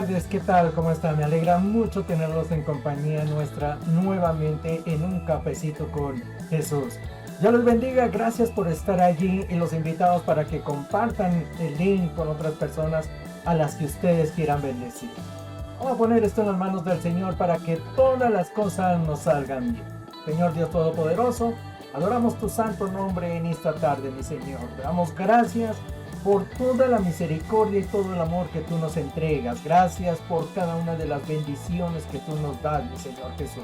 tardes, ¿qué tal? ¿Cómo están? Me alegra mucho tenerlos en compañía nuestra nuevamente en un cafecito con Jesús. Dios les bendiga, gracias por estar allí y los invitamos para que compartan el link con otras personas a las que ustedes quieran bendecir. Vamos a poner esto en las manos del Señor para que todas las cosas nos salgan bien. Señor Dios Todopoderoso, adoramos tu santo nombre en esta tarde, mi Señor. Te damos gracias por toda la misericordia y todo el amor que tú nos entregas. Gracias por cada una de las bendiciones que tú nos das, mi Señor Jesús.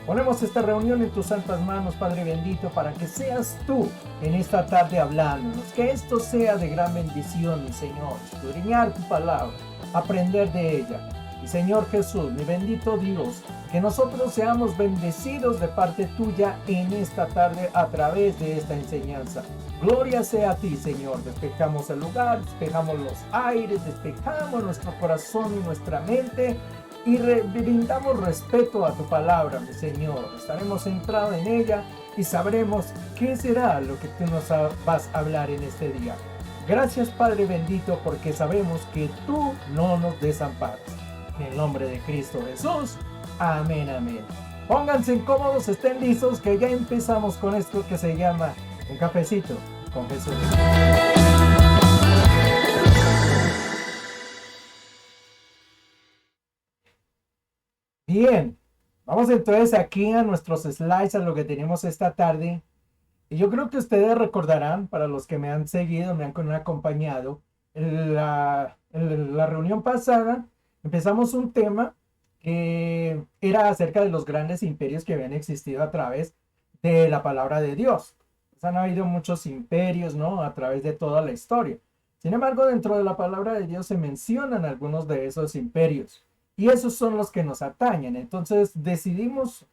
Ponemos esta reunión en tus santas manos, Padre bendito, para que seas tú en esta tarde hablándonos. Que esto sea de gran bendición, mi Señor. Escudriñar tu palabra, aprender de ella. Y Señor Jesús, mi bendito Dios, que nosotros seamos bendecidos de parte tuya en esta tarde a través de esta enseñanza. Gloria sea a ti, Señor. Despejamos el lugar, despejamos los aires, despejamos nuestro corazón y nuestra mente y brindamos respeto a tu palabra, mi Señor. Estaremos centrados en ella y sabremos qué será lo que tú nos vas a hablar en este día. Gracias, Padre bendito, porque sabemos que tú no nos desamparas. En el nombre de Cristo Jesús. Amén, amén. Pónganse cómodos, estén listos, que ya empezamos con esto que se llama Un Cafecito con Jesús. Bien, vamos entonces aquí a nuestros slides, a lo que tenemos esta tarde. Y yo creo que ustedes recordarán, para los que me han seguido, me han acompañado, en la reunión pasada empezamos un tema que era acerca de los grandes imperios que habían existido a través de la palabra de Dios. Pues han habido muchos imperios, ¿no? A través de toda la historia. Sin embargo, dentro de la palabra de Dios se mencionan algunos de esos imperios. Y esos son los que nos atañen. Entonces decidimos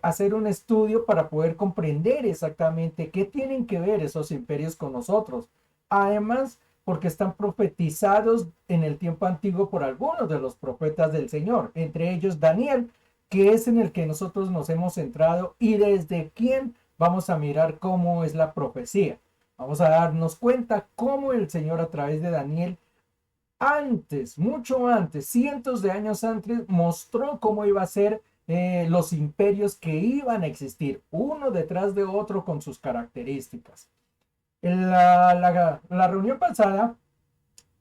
hacer un estudio para poder comprender exactamente qué tienen que ver esos imperios con nosotros. Además, porque están profetizados en el tiempo antiguo por algunos de los profetas del Señor, entre ellos Daniel, que es en el que nosotros nos hemos centrado y desde quien vamos a mirar cómo es la profecía. Vamos a darnos cuenta cómo el Señor a través de Daniel antes, mucho antes, cientos de años antes, mostró cómo iba a ser los imperios que iban a existir, uno detrás de otro con sus características. En la reunión pasada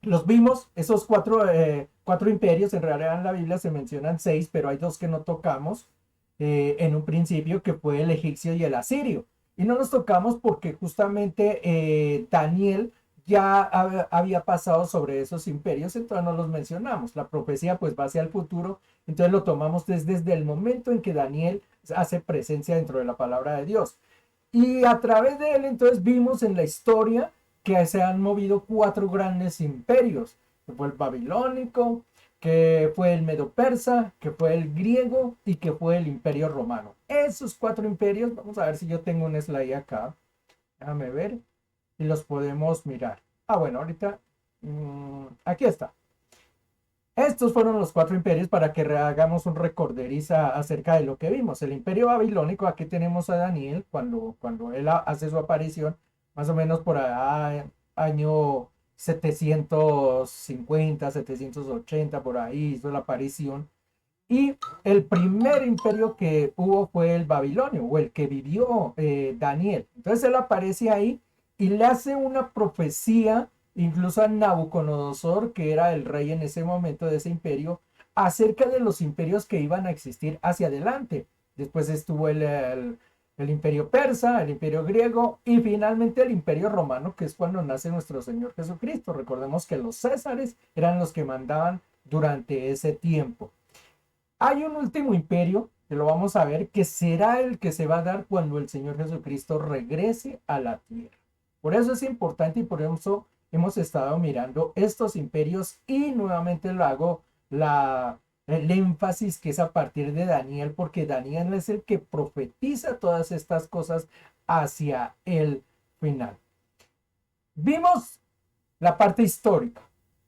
los vimos, esos cuatro imperios, en realidad en la Biblia se mencionan 6, pero hay 2 que no tocamos en un principio, que fue el egipcio y el asirio. Y no los tocamos porque justamente Daniel ya había pasado sobre esos imperios, entonces no los mencionamos. La profecía pues va hacia el futuro, entonces lo tomamos desde el momento en que Daniel hace presencia dentro de la palabra de Dios. Y a través de él entonces vimos en la historia que se han movido 4 grandes imperios, que fue el babilónico, que fue el medo-persa, que fue el griego y que fue el imperio romano. Esos 4 imperios, vamos a ver si yo tengo un slide acá, déjame ver, y los podemos mirar. Bueno, ahorita, aquí está. Estos fueron los 4 imperios para que hagamos un recorderiza acerca de lo que vimos. El imperio babilónico, aquí tenemos a Daniel cuando él hace su aparición, más o menos por allá, año 750, 780, por ahí hizo la aparición. Y el primer imperio que hubo fue el babilonio, o el que vivió Daniel. Entonces él aparece ahí y le hace una profecía incluso a Nabucodonosor, que era el rey en ese momento de ese imperio, acerca de los imperios que iban a existir hacia adelante. Después estuvo el imperio persa, el imperio griego y finalmente el imperio romano, que es cuando nace nuestro Señor Jesucristo. Recordemos que los césares eran los que mandaban durante ese tiempo. Hay un último imperio, que lo vamos a ver, que será el que se va a dar cuando el Señor Jesucristo regrese a la tierra. Por eso es importante y por eso hemos estado mirando estos imperios y nuevamente lo hago el énfasis que es a partir de Daniel, porque Daniel es el que profetiza todas estas cosas hacia el final. Vimos la parte histórica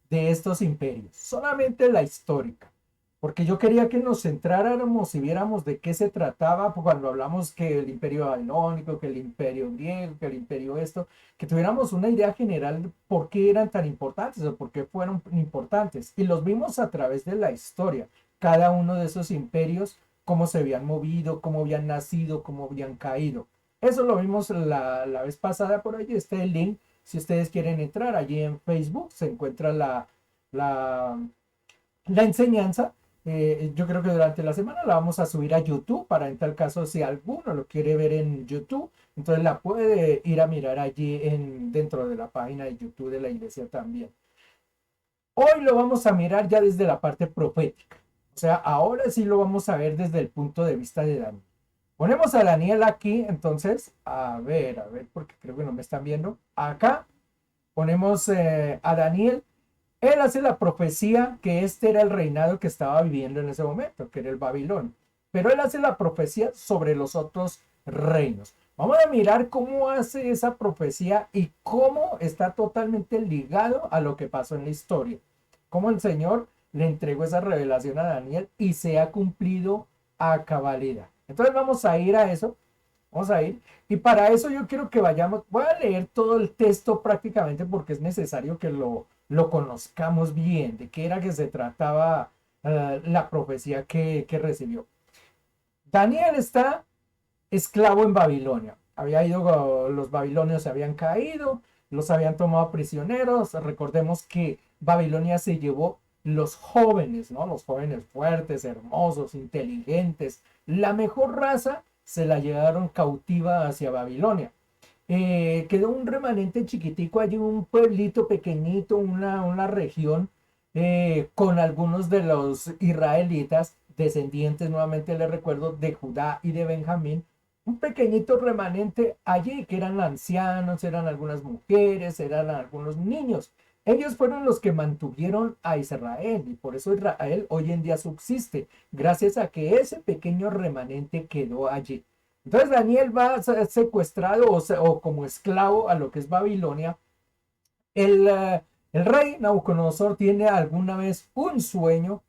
de estos imperios, solamente la histórica. porque yo quería que nos centráramos y viéramos de qué se trataba cuando hablamos que el imperio babilónico, que el imperio griego, que el imperio esto, que tuviéramos una idea general de por qué eran tan importantes o por qué fueron importantes. Y los vimos a través de la historia, cada uno de esos imperios, cómo se habían movido, cómo habían nacido, cómo habían caído. Eso lo vimos la vez pasada, por allí está el link. Si ustedes quieren entrar, allí en Facebook se encuentra la, la enseñanza. Yo creo que durante la semana la vamos a subir a YouTube para en tal caso si alguno lo quiere ver en YouTube, entonces la puede ir a mirar allí dentro de la página de YouTube de la iglesia también. Hoy lo vamos a mirar ya desde la parte profética. O sea, ahora sí lo vamos a ver desde el punto de vista de Daniel. Ponemos a Daniel aquí, entonces, a ver, porque creo que no me están viendo. Acá ponemos a Daniel. Él hace la profecía que este era el reinado que estaba viviendo en ese momento, que era el Babilón. Pero él hace la profecía sobre los otros reinos. Vamos a mirar cómo hace esa profecía y cómo está totalmente ligado a lo que pasó en la historia. Cómo el Señor le entregó esa revelación a Daniel y se ha cumplido a cabalidad. Entonces vamos a ir a eso. Vamos a ir. Y para eso yo quiero que vayamos. Voy a leer todo el texto prácticamente porque es necesario que lo conozcamos bien, de qué era que se trataba la profecía que recibió. Daniel está esclavo en Babilonia. Había ido, los babilonios se habían caído, los habían tomado prisioneros. Recordemos que Babilonia se llevó los jóvenes, ¿no? Los jóvenes fuertes, hermosos, inteligentes. La mejor raza se la llevaron cautiva hacia Babilonia. Quedó un remanente chiquitico allí, un pueblito pequeñito, una región con algunos de los israelitas, descendientes, nuevamente les recuerdo, de Judá y de Benjamín, un pequeñito remanente allí, que eran ancianos, eran algunas mujeres, eran algunos niños. Ellos fueron los que mantuvieron a Israel y por eso Israel hoy en día subsiste, gracias a que ese pequeño remanente quedó allí. Entonces Daniel va a ser secuestrado o como esclavo a lo que es Babilonia. El rey Nabucodonosor tiene alguna vez un sueño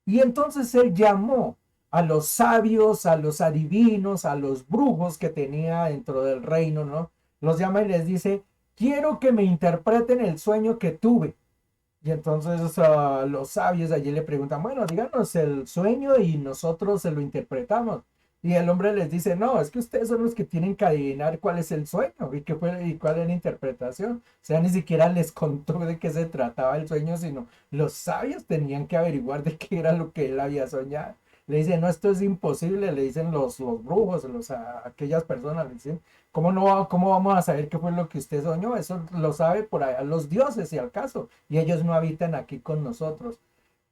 y entonces él llamó a los sabios, a los adivinos, a los brujos que tenía dentro del reino, ¿no? Los llama y les dice, quiero que me interpreten el sueño que tuve. Y entonces los sabios allí le preguntan, bueno, díganos el sueño y nosotros se lo interpretamos. Y el hombre les dice, no, es que ustedes son los que tienen que adivinar cuál es el sueño y, y cuál es la interpretación. O sea, ni siquiera les contó de qué se trataba el sueño, sino los sabios tenían que averiguar de qué era lo que él había soñado. Le dicen, no, esto es imposible, le dicen los brujos, aquellas personas, le dicen, ¿cómo, no, ¿cómo vamos a saber qué fue lo que usted soñó? Eso lo sabe por allá los dioses, si al caso, y ellos no habitan aquí con nosotros.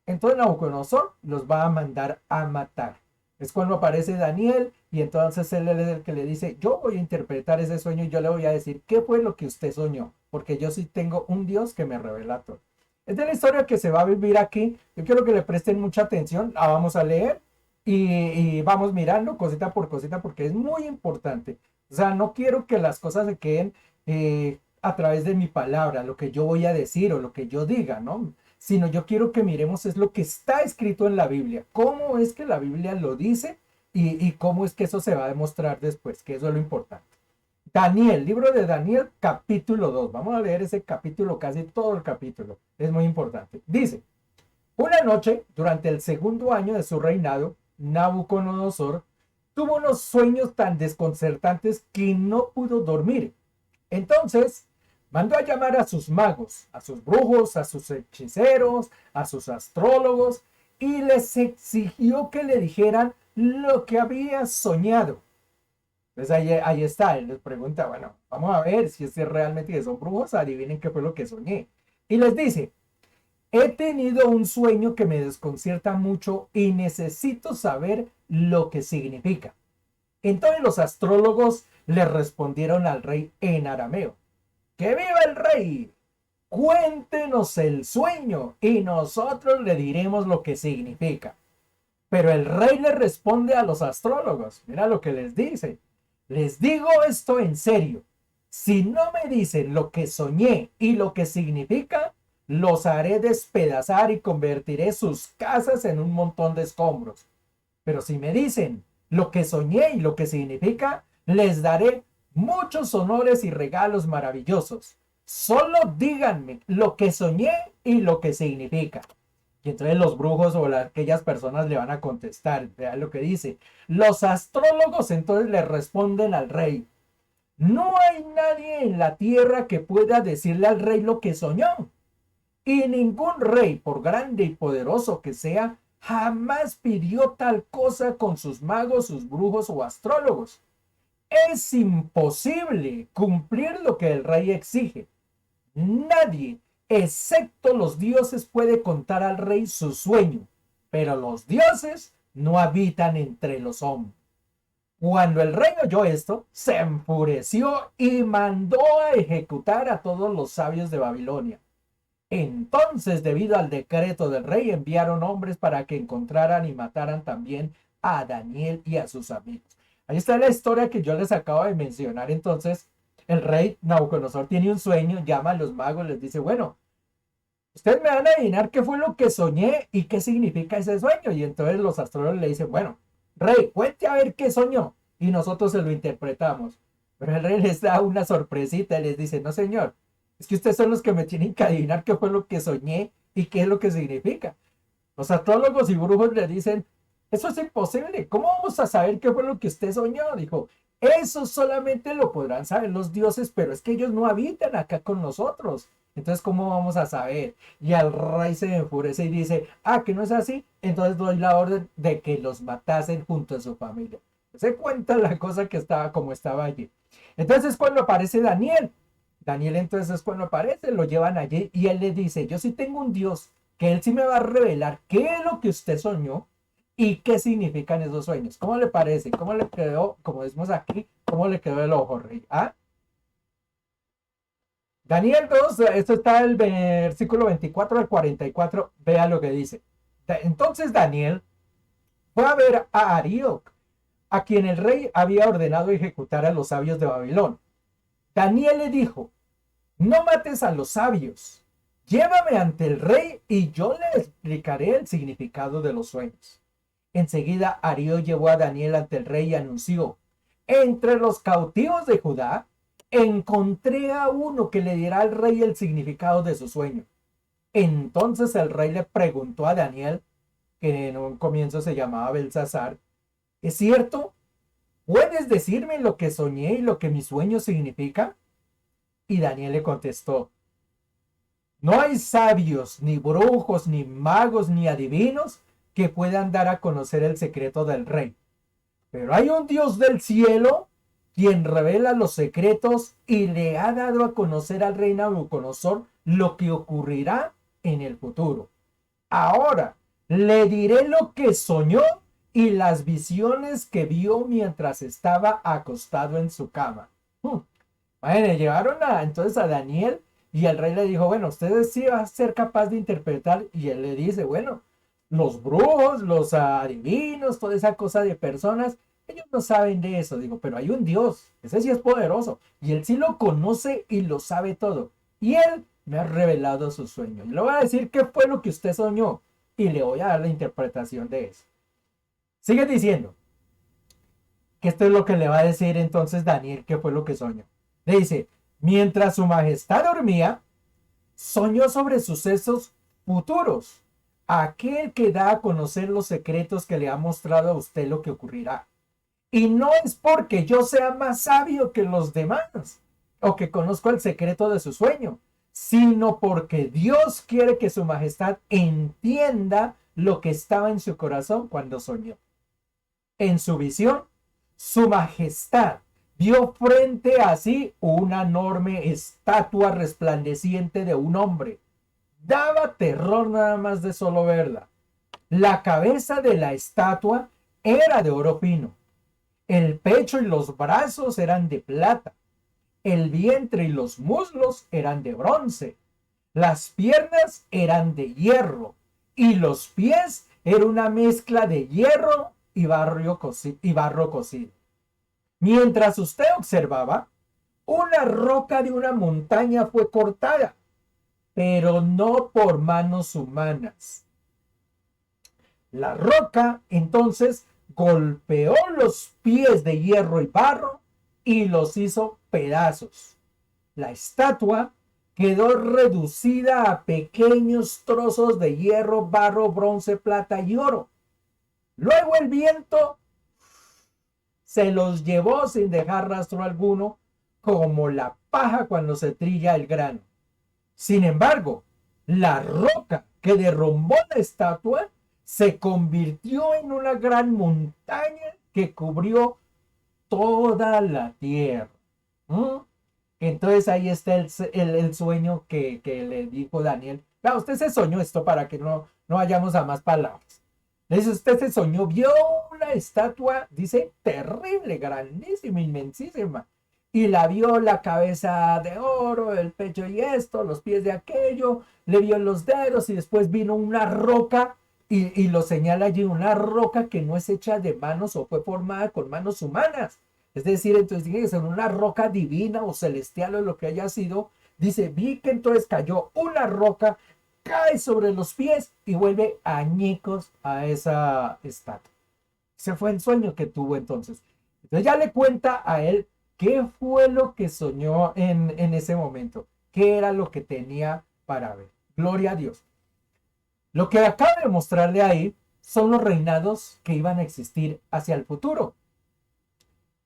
Entonces Nabucodonosor los va a mandar a matar. Es cuando aparece Daniel y entonces él es el que le dice, yo voy a interpretar ese sueño y yo le voy a decir qué fue lo que usted soñó, porque yo sí tengo un Dios que me revela todo. Es de la historia que se va a vivir aquí. Yo quiero que le presten mucha atención, la vamos a leer y vamos mirando cosita por cosita porque es muy importante. O sea, no quiero que las cosas se queden a través de mi palabra, lo que yo voy a decir o lo que yo diga, ¿no? Sino yo quiero que miremos es lo que está escrito en la Biblia, cómo es que la Biblia lo dice y cómo es que eso se va a demostrar después, que eso es lo importante. Daniel, libro de Daniel, capítulo 2. Vamos a leer ese capítulo, casi todo el capítulo. Es muy importante. Dice, una noche, durante el segundo año de su reinado, Nabucodonosor tuvo unos sueños tan desconcertantes que no pudo dormir. Entonces, mandó a llamar a sus magos, a sus brujos, a sus hechiceros, a sus astrólogos, y les exigió que le dijeran lo que había soñado. Entonces ahí está, él les pregunta, bueno, vamos a ver si es realmente que son brujos, adivinen qué fue lo que soñé. Y les dice, he tenido un sueño que me desconcierta mucho y necesito saber lo que significa. Entonces los astrólogos le respondieron al rey en arameo, ¡que viva el rey! Cuéntenos el sueño y nosotros le diremos lo que significa. Pero el rey le responde a los astrólogos, mira lo que les dice, les digo esto en serio, si no me dicen lo que soñé y lo que significa, los haré despedazar y convertiré sus casas en un montón de escombros. Pero si me dicen lo que soñé y lo que significa, les daré muchos honores y regalos maravillosos. Solo díganme lo que soñé y lo que significa. Y entonces los brujos o aquellas personas le van a contestar. Vean lo que dice. Los astrólogos entonces le responden al rey. No hay nadie en la tierra que pueda decirle al rey lo que soñó. Y ningún rey, por grande y poderoso que sea, jamás pidió tal cosa con sus magos, sus brujos o astrólogos. Es imposible cumplir lo que el rey exige. Nadie, excepto los dioses, puede contar al rey su sueño, pero los dioses no habitan entre los hombres. Cuando el rey oyó esto, se enfureció y mandó a ejecutar a todos los sabios de Babilonia. Entonces, debido al decreto del rey, enviaron hombres para que encontraran y mataran también a Daniel y a sus amigos. Ahí está la historia que yo les acabo de mencionar. Entonces, el rey Nabucodonosor tiene un sueño, llama a los magos, les dice, bueno, ustedes me van a adivinar qué fue lo que soñé y qué significa ese sueño. Y entonces los astrólogos le dicen, bueno, rey, cuente a ver qué soñó. Y nosotros se lo interpretamos. Pero el rey les da una sorpresita y les dice, no señor, es que ustedes son los que me tienen que adivinar qué fue lo que soñé y qué es lo que significa. Los astrólogos y brujos le dicen, eso es imposible. ¿Cómo vamos a saber qué fue lo que usted soñó? Dijo, eso solamente lo podrán saber los dioses, pero es que ellos no habitan acá con nosotros. Entonces, ¿cómo vamos a saber? Y al rey se enfurece y dice, ah, que no es así. Entonces doy la orden de que los matasen junto a su familia. Se cuenta la cosa que estaba como estaba allí. Entonces, cuando aparece Daniel, Daniel entonces cuando aparece, lo llevan allí y él le dice, yo sí tengo un Dios, que él sí me va a revelar qué es lo que usted soñó y qué significan esos sueños. ¿Cómo le parece? ¿Cómo le quedó, como decimos aquí, cómo le quedó el ojo, rey? ¿Ah? Daniel 2, esto está el versículo 24 al 44, vea lo que dice. Entonces Daniel fue a ver a Arioc, a quien el rey había ordenado ejecutar a los sabios de Babilón. Daniel le dijo, no mates a los sabios, llévame ante el rey y yo le explicaré el significado de los sueños. Enseguida Arió llevó a Daniel ante el rey y anunció, entre los cautivos de Judá, encontré a uno que le dirá al rey el significado de su sueño. Entonces el rey le preguntó a Daniel, que en un comienzo se llamaba Belsasar, ¿es cierto? ¿Puedes decirme lo que soñé y lo que mi sueño significa? Y Daniel le contestó, no hay sabios, ni brujos, ni magos, ni adivinos que puedan dar a conocer el secreto del rey. Pero hay un Dios del cielo quien revela los secretos y le ha dado a conocer al rey Nabucodonosor lo que ocurrirá en el futuro. Ahora le diré lo que soñó y las visiones que vio mientras estaba acostado en su cama. Bueno, llevaron entonces a Daniel y el rey le dijo, bueno, ustedes sí va a ser capaz de interpretar. Y él le dice, bueno, los brujos, los adivinos, toda esa cosa de personas, ellos no saben de eso. Digo, pero hay un Dios, ese sí es poderoso. Y él sí lo conoce y lo sabe todo. Y él me ha revelado su sueño. Y le voy a decir qué fue lo que usted soñó. Y le voy a dar la interpretación de eso. Sigue diciendo que esto es lo que le va a decir entonces Daniel, qué fue lo que soñó. Le dice, mientras su majestad dormía, soñó sobre sucesos futuros. Aquel que da a conocer los secretos que le ha mostrado a usted lo que ocurrirá. Y no es porque yo sea más sabio que los demás o que conozco el secreto de su sueño, sino porque Dios quiere que su majestad entienda lo que estaba en su corazón cuando soñó. En su visión, su majestad vio frente a sí una enorme estatua resplandeciente de un hombre. Daba terror nada más de solo verla. La cabeza de la estatua era de oro fino. El pecho y los brazos eran de plata. El vientre y los muslos eran de bronce. Las piernas eran de hierro. Y los pies era una mezcla de hierro y barro cocido. Mientras usted observaba, una roca de una montaña fue cortada. pero no por manos humanas. La roca entonces golpeó los pies de hierro y barro y los hizo pedazos. La estatua quedó reducida a pequeños trozos de hierro, barro, bronce, plata y oro. Luego el viento se los llevó sin dejar rastro alguno, como la paja cuando se trilla el grano. Sin embargo, la roca que derrumbó la estatua se convirtió en una gran montaña que cubrió toda la tierra. ¿Mm? Entonces ahí está el sueño que le dijo Daniel. Claro, usted se soñó esto para que no vayamos a más palabras. Le dice, usted se soñó, vio una estatua, dice, terrible, grandísima, inmensísima. Y la vio la cabeza de oro, el pecho y esto, los pies de aquello, le vio los dedos y después vino una roca y lo señala allí, una roca que no es hecha de manos o fue formada con manos humanas. Es decir, entonces tiene que ser una roca divina o celestial o lo que haya sido. Dice, vi que entonces cayó una roca, cae sobre los pies y vuelve añicos a esa estatua. Ese fue el sueño que tuvo entonces. Entonces ya le cuenta a él qué fue lo que soñó en ese momento, qué era lo que tenía para ver. Gloria a Dios. Lo que acaba de mostrarle ahí son los reinados que iban a existir hacia el futuro.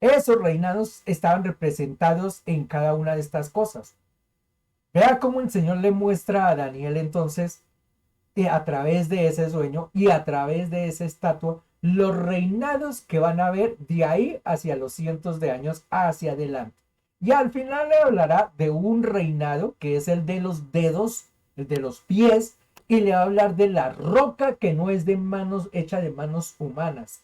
Esos reinados estaban representados en cada una de estas cosas. Vea cómo el Señor le muestra a Daniel entonces, a través de ese sueño y a través de esa estatua, los reinados que van a haber de ahí hacia los cientos de años hacia adelante. Y al final le hablará de un reinado que es el de los dedos, el de los pies, y le va a hablar de la roca que no es de manos, hecha de manos humanas.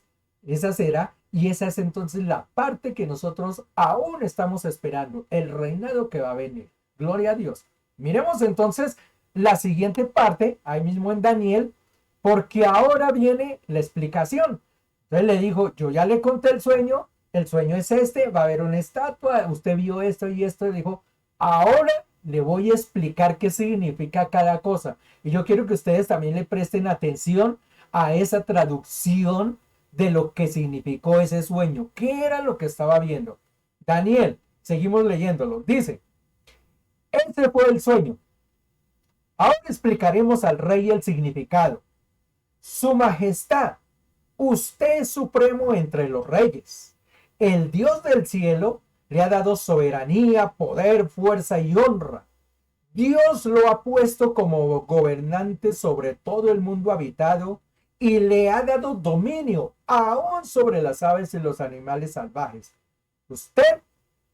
Esa será, y esa es entonces la parte que nosotros aún estamos esperando, el reinado que va a venir. Gloria a Dios. Miremos entonces la siguiente parte, ahí mismo en Daniel, porque ahora viene la explicación. Entonces le dijo, yo ya le conté el sueño es este, va a haber una estatua, usted vio esto y esto, y dijo, ahora le voy a explicar qué significa cada cosa. Y yo quiero que ustedes también le presten atención a esa traducción de lo que significó ese sueño. ¿Qué era lo que estaba viendo? Daniel, seguimos leyéndolo. Dice, ese fue el sueño. Ahora explicaremos al rey el significado. Su majestad, usted es supremo entre los reyes. El Dios del cielo le ha dado soberanía, poder, fuerza y honra. Dios lo ha puesto como gobernante sobre todo el mundo habitado y le ha dado dominio aún sobre las aves y los animales salvajes. Usted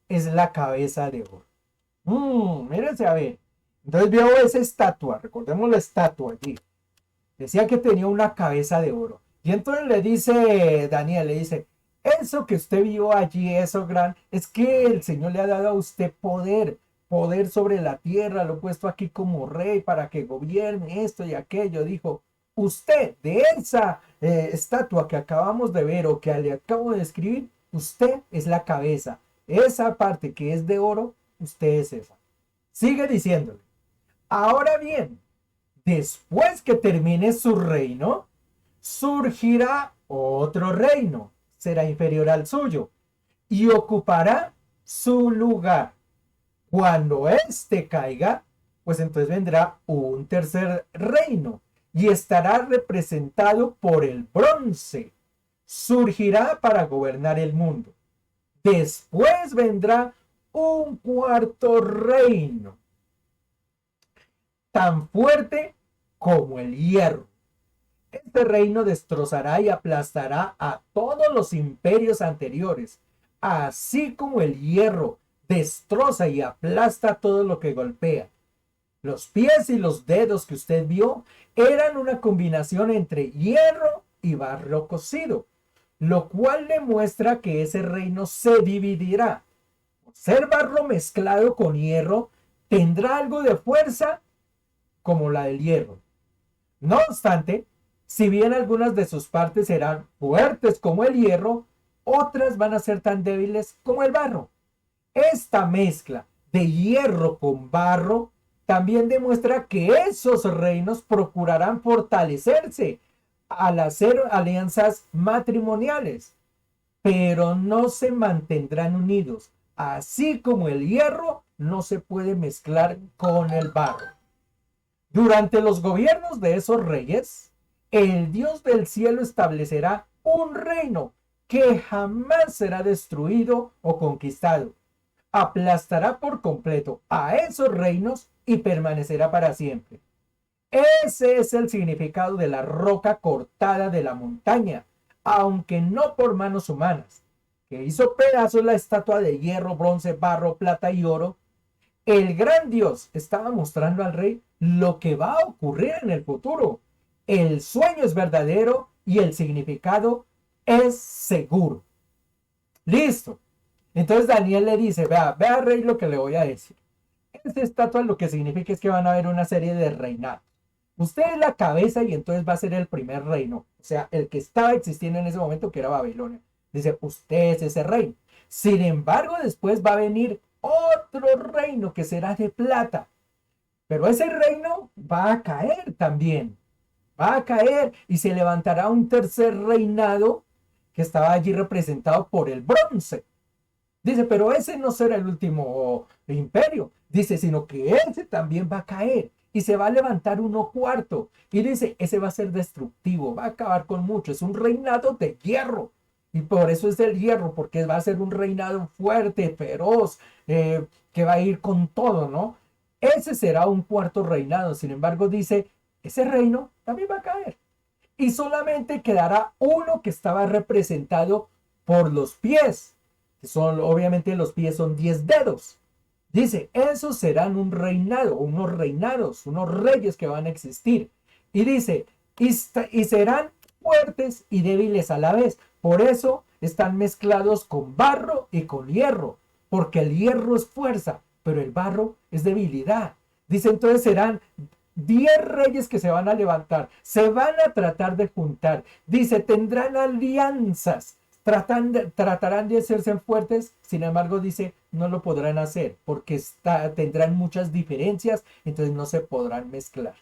es la cabeza de oro. Mírense a ver. Entonces vio esa estatua, recordemos la estatua allí. Decía que tenía una cabeza de oro. Y entonces le dice Daniel, le dice, eso que usted vio allí, eso gran, es que el Señor le ha dado a usted poder sobre la tierra, lo ha puesto aquí como rey para que gobierne esto y aquello. Dijo, usted de esa estatua que acabamos de ver o que le acabo de describir, usted es la cabeza. Esa parte que es de oro, usted es esa. Sigue diciéndole, ahora bien, después que termine su reino, surgirá otro reino, será inferior al suyo, y ocupará su lugar. Cuando éste caiga, pues entonces vendrá un tercer reino, y estará representado por el bronce. Surgirá para gobernar el mundo. Después vendrá un cuarto reino, tan fuerte como el hierro. Este reino destrozará y aplastará a todos los imperios anteriores, así como el hierro destroza y aplasta todo lo que golpea. Los pies y los dedos que usted vio eran una combinación entre hierro y barro cocido, lo cual demuestra que ese reino se dividirá. Por ser barro mezclado con hierro, tendrá algo de fuerza como la del hierro. No obstante, si bien algunas de sus partes serán fuertes como el hierro, otras van a ser tan débiles como el barro. Esta mezcla de hierro con barro también demuestra que esos reinos procurarán fortalecerse al hacer alianzas matrimoniales, pero no se mantendrán unidos, así como el hierro no se puede mezclar con el barro. Durante los gobiernos de esos reyes, el Dios del cielo establecerá un reino que jamás será destruido o conquistado. Aplastará por completo a esos reinos y permanecerá para siempre. Ese es el significado de la roca cortada de la montaña, aunque no por manos humanas, que hizo pedazos la estatua de hierro, bronce, barro, plata y oro. El gran Dios estaba mostrando al rey lo que va a ocurrir en el futuro. El sueño es verdadero y el significado es seguro. Listo. Entonces Daniel le dice, vea rey lo que le voy a decir. Esta estatua lo que significa es que van a haber una serie de reinados. Usted es la cabeza y entonces va a ser el primer reino. O sea, el que estaba existiendo en ese momento que era Babilonia. Dice, usted es ese reino. Sin embargo, después va a venir otro reino que será de plata. Pero ese reino va a caer también. Va a caer y se levantará un tercer reinado que estaba allí representado por el bronce. Dice, pero ese no será el último imperio. Dice, sino que ese también va a caer y se va a levantar uno cuarto. Y dice, ese va a ser destructivo, va a acabar con mucho. Es un reinado de hierro. Y por eso es del hierro, porque va a ser un reinado fuerte, feroz, que va a ir con todo, ¿no? Ese será un cuarto reinado. Sin embargo, dice, ese reino también va a caer. Y solamente quedará uno que estaba representado por los pies. Son, obviamente los pies son 10 dedos. Dice, esos serán un reinado, unos reinados, unos reyes que van a existir. Y dice, y serán fuertes y débiles a la vez. Por eso están mezclados con barro y con hierro, porque el hierro es fuerza, pero el barro es debilidad. Dice, entonces serán 10 reyes que se van a levantar, se van a tratar de juntar. Dice, tendrán alianzas. Tratarán de hacerse fuertes, sin embargo dice, no lo podrán hacer porque tendrán muchas diferencias, entonces no se podrán mezclar.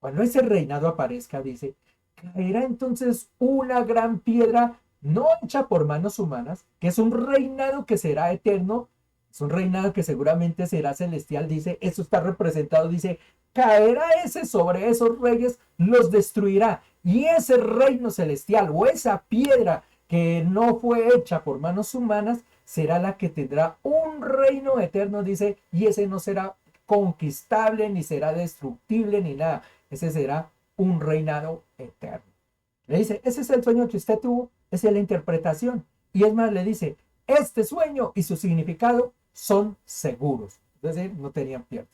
Cuando ese reinado aparezca, dice, caerá entonces una gran piedra no hecha por manos humanas, que es un reinado que será eterno, es un reinado que seguramente será celestial, dice, eso está representado, dice, caerá ese sobre esos reyes, los destruirá, y ese reino celestial o esa piedra que no fue hecha por manos humanas, será la que tendrá un reino eterno, dice, y ese no será conquistable, ni será destructible, ni nada. Ese será un reinado eterno. Le dice, ese es el sueño que usted tuvo, esa es la interpretación. Y es más, le dice, este sueño y su significado son seguros. Es decir, no tenían pierde.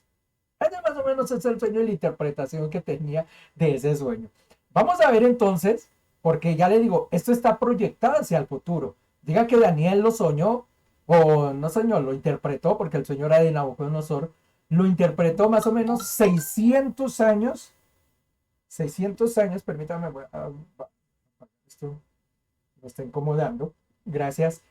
Ese más o menos es el sueño y la interpretación que tenía de ese sueño. Vamos a ver entonces, porque ya le digo, esto está proyectado hacia el futuro. Diga que Daniel lo soñó, o no soñó, lo interpretó, porque el sueño era de Nabucodonosor, lo interpretó más o menos 600 años, permítame, esto me está incomodando, gracias,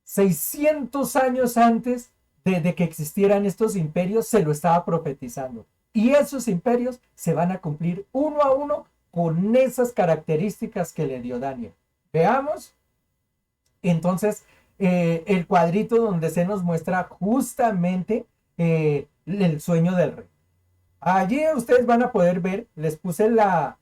600 años antes de que existieran estos imperios, se lo estaba profetizando. Y esos imperios se van a cumplir uno a uno con esas características que le dio Daniel. Veamos, entonces, el cuadrito donde se nos muestra justamente el sueño del rey. Allí ustedes van a poder ver, les puse la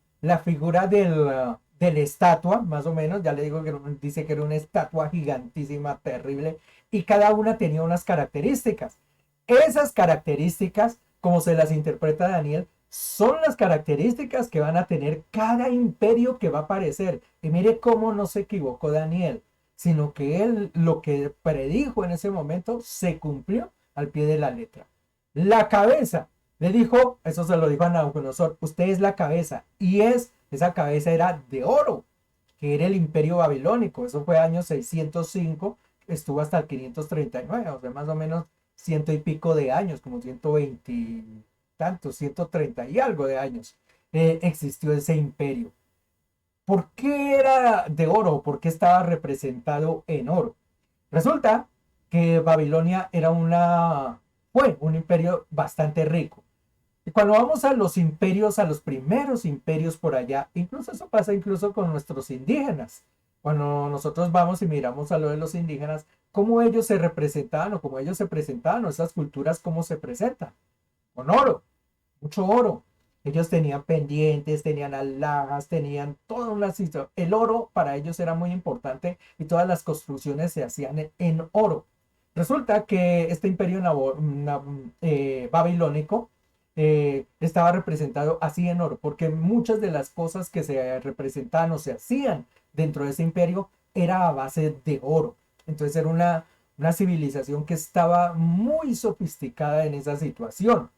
figura de la estatua, más o menos, ya le digo que dice que era una estatua gigantísima, terrible, y cada una tenía unas características. Esas características, como se las interpreta Daniel, son las características que van a tener cada imperio que va a aparecer. Y mire cómo no se equivocó Daniel, sino que él lo que predijo en ese momento se cumplió al pie de la letra. La cabeza, le dijo, eso se lo dijo a Nabucodonosor, usted es la cabeza, y esa cabeza era de oro, que era el imperio babilónico, eso fue año 605, estuvo hasta el 539, o sea, más o menos ciento y pico de años, como 120 y tantos, 130 y algo de años, existió ese imperio. ¿Por qué era de oro? ¿Por qué estaba representado en oro? Resulta que Babilonia era una fue un imperio bastante rico. Y cuando vamos a los imperios, a los primeros imperios por allá, incluso eso pasa incluso con nuestros indígenas. Cuando nosotros vamos y miramos a lo de los indígenas, cómo ellos se representaban o cómo ellos se presentaban, o esas culturas, cómo se presentan. Con oro, mucho oro. Ellos tenían pendientes, tenían alhajas, tenían toda una situación. El oro para ellos era muy importante y todas las construcciones se hacían en oro. Resulta que este imperio babilónico estaba representado así en oro, porque muchas de las cosas que se representaban o se hacían dentro de ese imperio era a base de oro. Entonces era una civilización que estaba muy sofisticada en esa situación.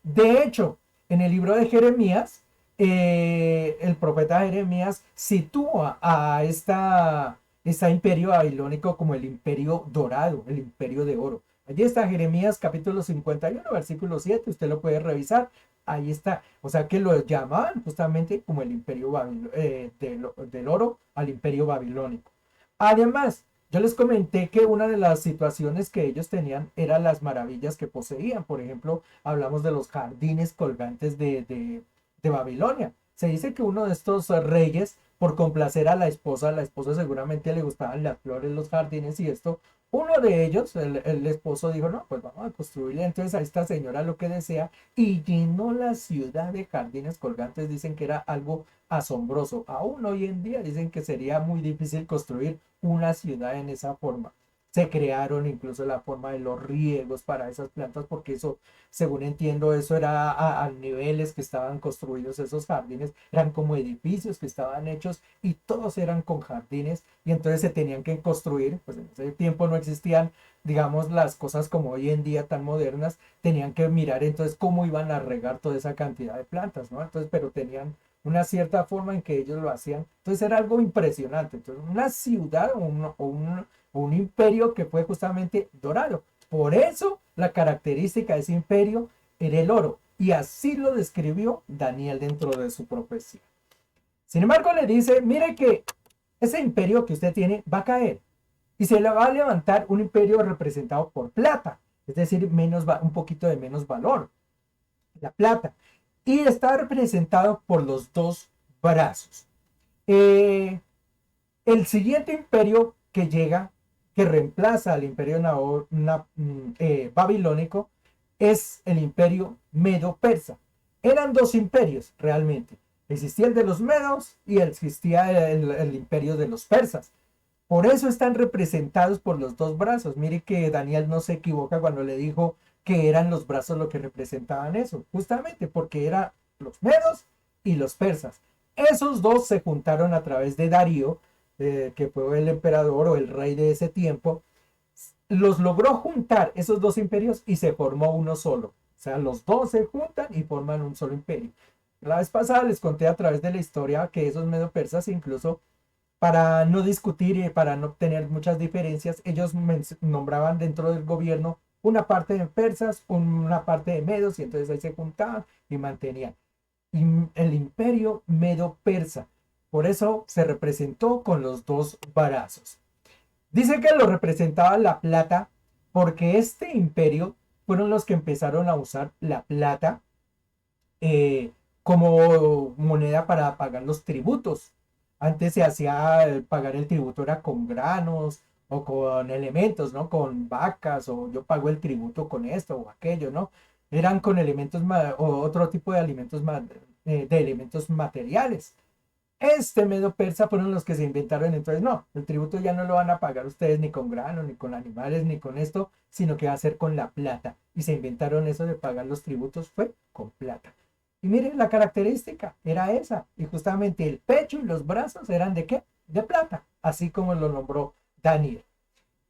De hecho, en el libro de Jeremías, el profeta Jeremías sitúa a esta imperio babilónico como el imperio dorado, el imperio de oro. Allí está Jeremías capítulo 51, versículo 7, usted lo puede revisar. Ahí está, o sea que lo llamaban justamente como el imperio del oro al imperio babilónico. Además, yo les comenté que una de las situaciones que ellos tenían eran las maravillas que poseían. Por ejemplo, hablamos de los jardines colgantes de Babilonia. Se dice que uno de estos reyes, por complacer a la esposa seguramente le gustaban las flores, los jardines y esto, uno de ellos, el esposo dijo, no, pues vamos a construirle entonces a esta señora lo que desea y llenó la ciudad de jardines colgantes. Dicen que era algo asombroso. Aún hoy en día dicen que sería muy difícil construir una ciudad en esa forma. Se crearon incluso la forma de los riegos para esas plantas, porque eso, según entiendo, eso era a niveles que estaban construidos esos jardines, eran como edificios que estaban hechos y todos eran con jardines y entonces se tenían que construir, pues en ese tiempo no existían, digamos, las cosas como hoy en día tan modernas, tenían que mirar entonces cómo iban a regar toda esa cantidad de plantas, ¿no? Entonces, pero tenían una cierta forma en que ellos lo hacían. Entonces era algo impresionante. Entonces, una ciudad o un imperio que fue justamente dorado. Por eso la característica de ese imperio era el oro. Y así lo describió Daniel dentro de su profecía. Sin embargo, le dice, mire que ese imperio que usted tiene va a caer. Y se le va a levantar un imperio representado por plata. Es decir, un poquito de menos valor. La plata. Y está representado por los dos brazos. El siguiente imperio que llega, que reemplaza al imperio babilónico, es el imperio medo-persa. Eran dos imperios realmente. Existía el de los medos y existía el imperio de los persas. Por eso están representados por los dos brazos. Mire que Daniel no se equivoca cuando le dijo que eran los brazos lo que representaban eso. Justamente porque eran los medos y los persas. Esos dos se juntaron a través de Darío, que fue el emperador o el rey de ese tiempo. Los logró juntar esos dos imperios y se formó uno solo. O sea, los dos se juntan y forman un solo imperio. La vez pasada les conté a través de la historia que esos medo-persas incluso para no discutir y para no tener muchas diferencias, ellos nombraban dentro del gobierno una parte de persas, una parte de medos, y entonces ahí se juntaban y mantenían. Y el imperio medo-persa, por eso se representó con los dos brazos. Dice que lo representaba la plata porque este imperio fueron los que empezaron a usar la plata como moneda para pagar los tributos. Antes se hacía pagar el tributo era con granos o con elementos, ¿no? Con vacas o yo pago el tributo con esto o aquello, ¿no? Eran con elementos o otro tipo de alimentos de elementos materiales. Este Medo Persa fueron los que se inventaron, entonces no, el tributo ya no lo van a pagar ustedes ni con grano, ni con animales, ni con esto, sino que va a ser con la plata. Y se inventaron eso de pagar los tributos, fue con plata. Y miren, la característica era esa. Y justamente el pecho y los brazos eran de qué? De plata, así como lo nombró Daniel.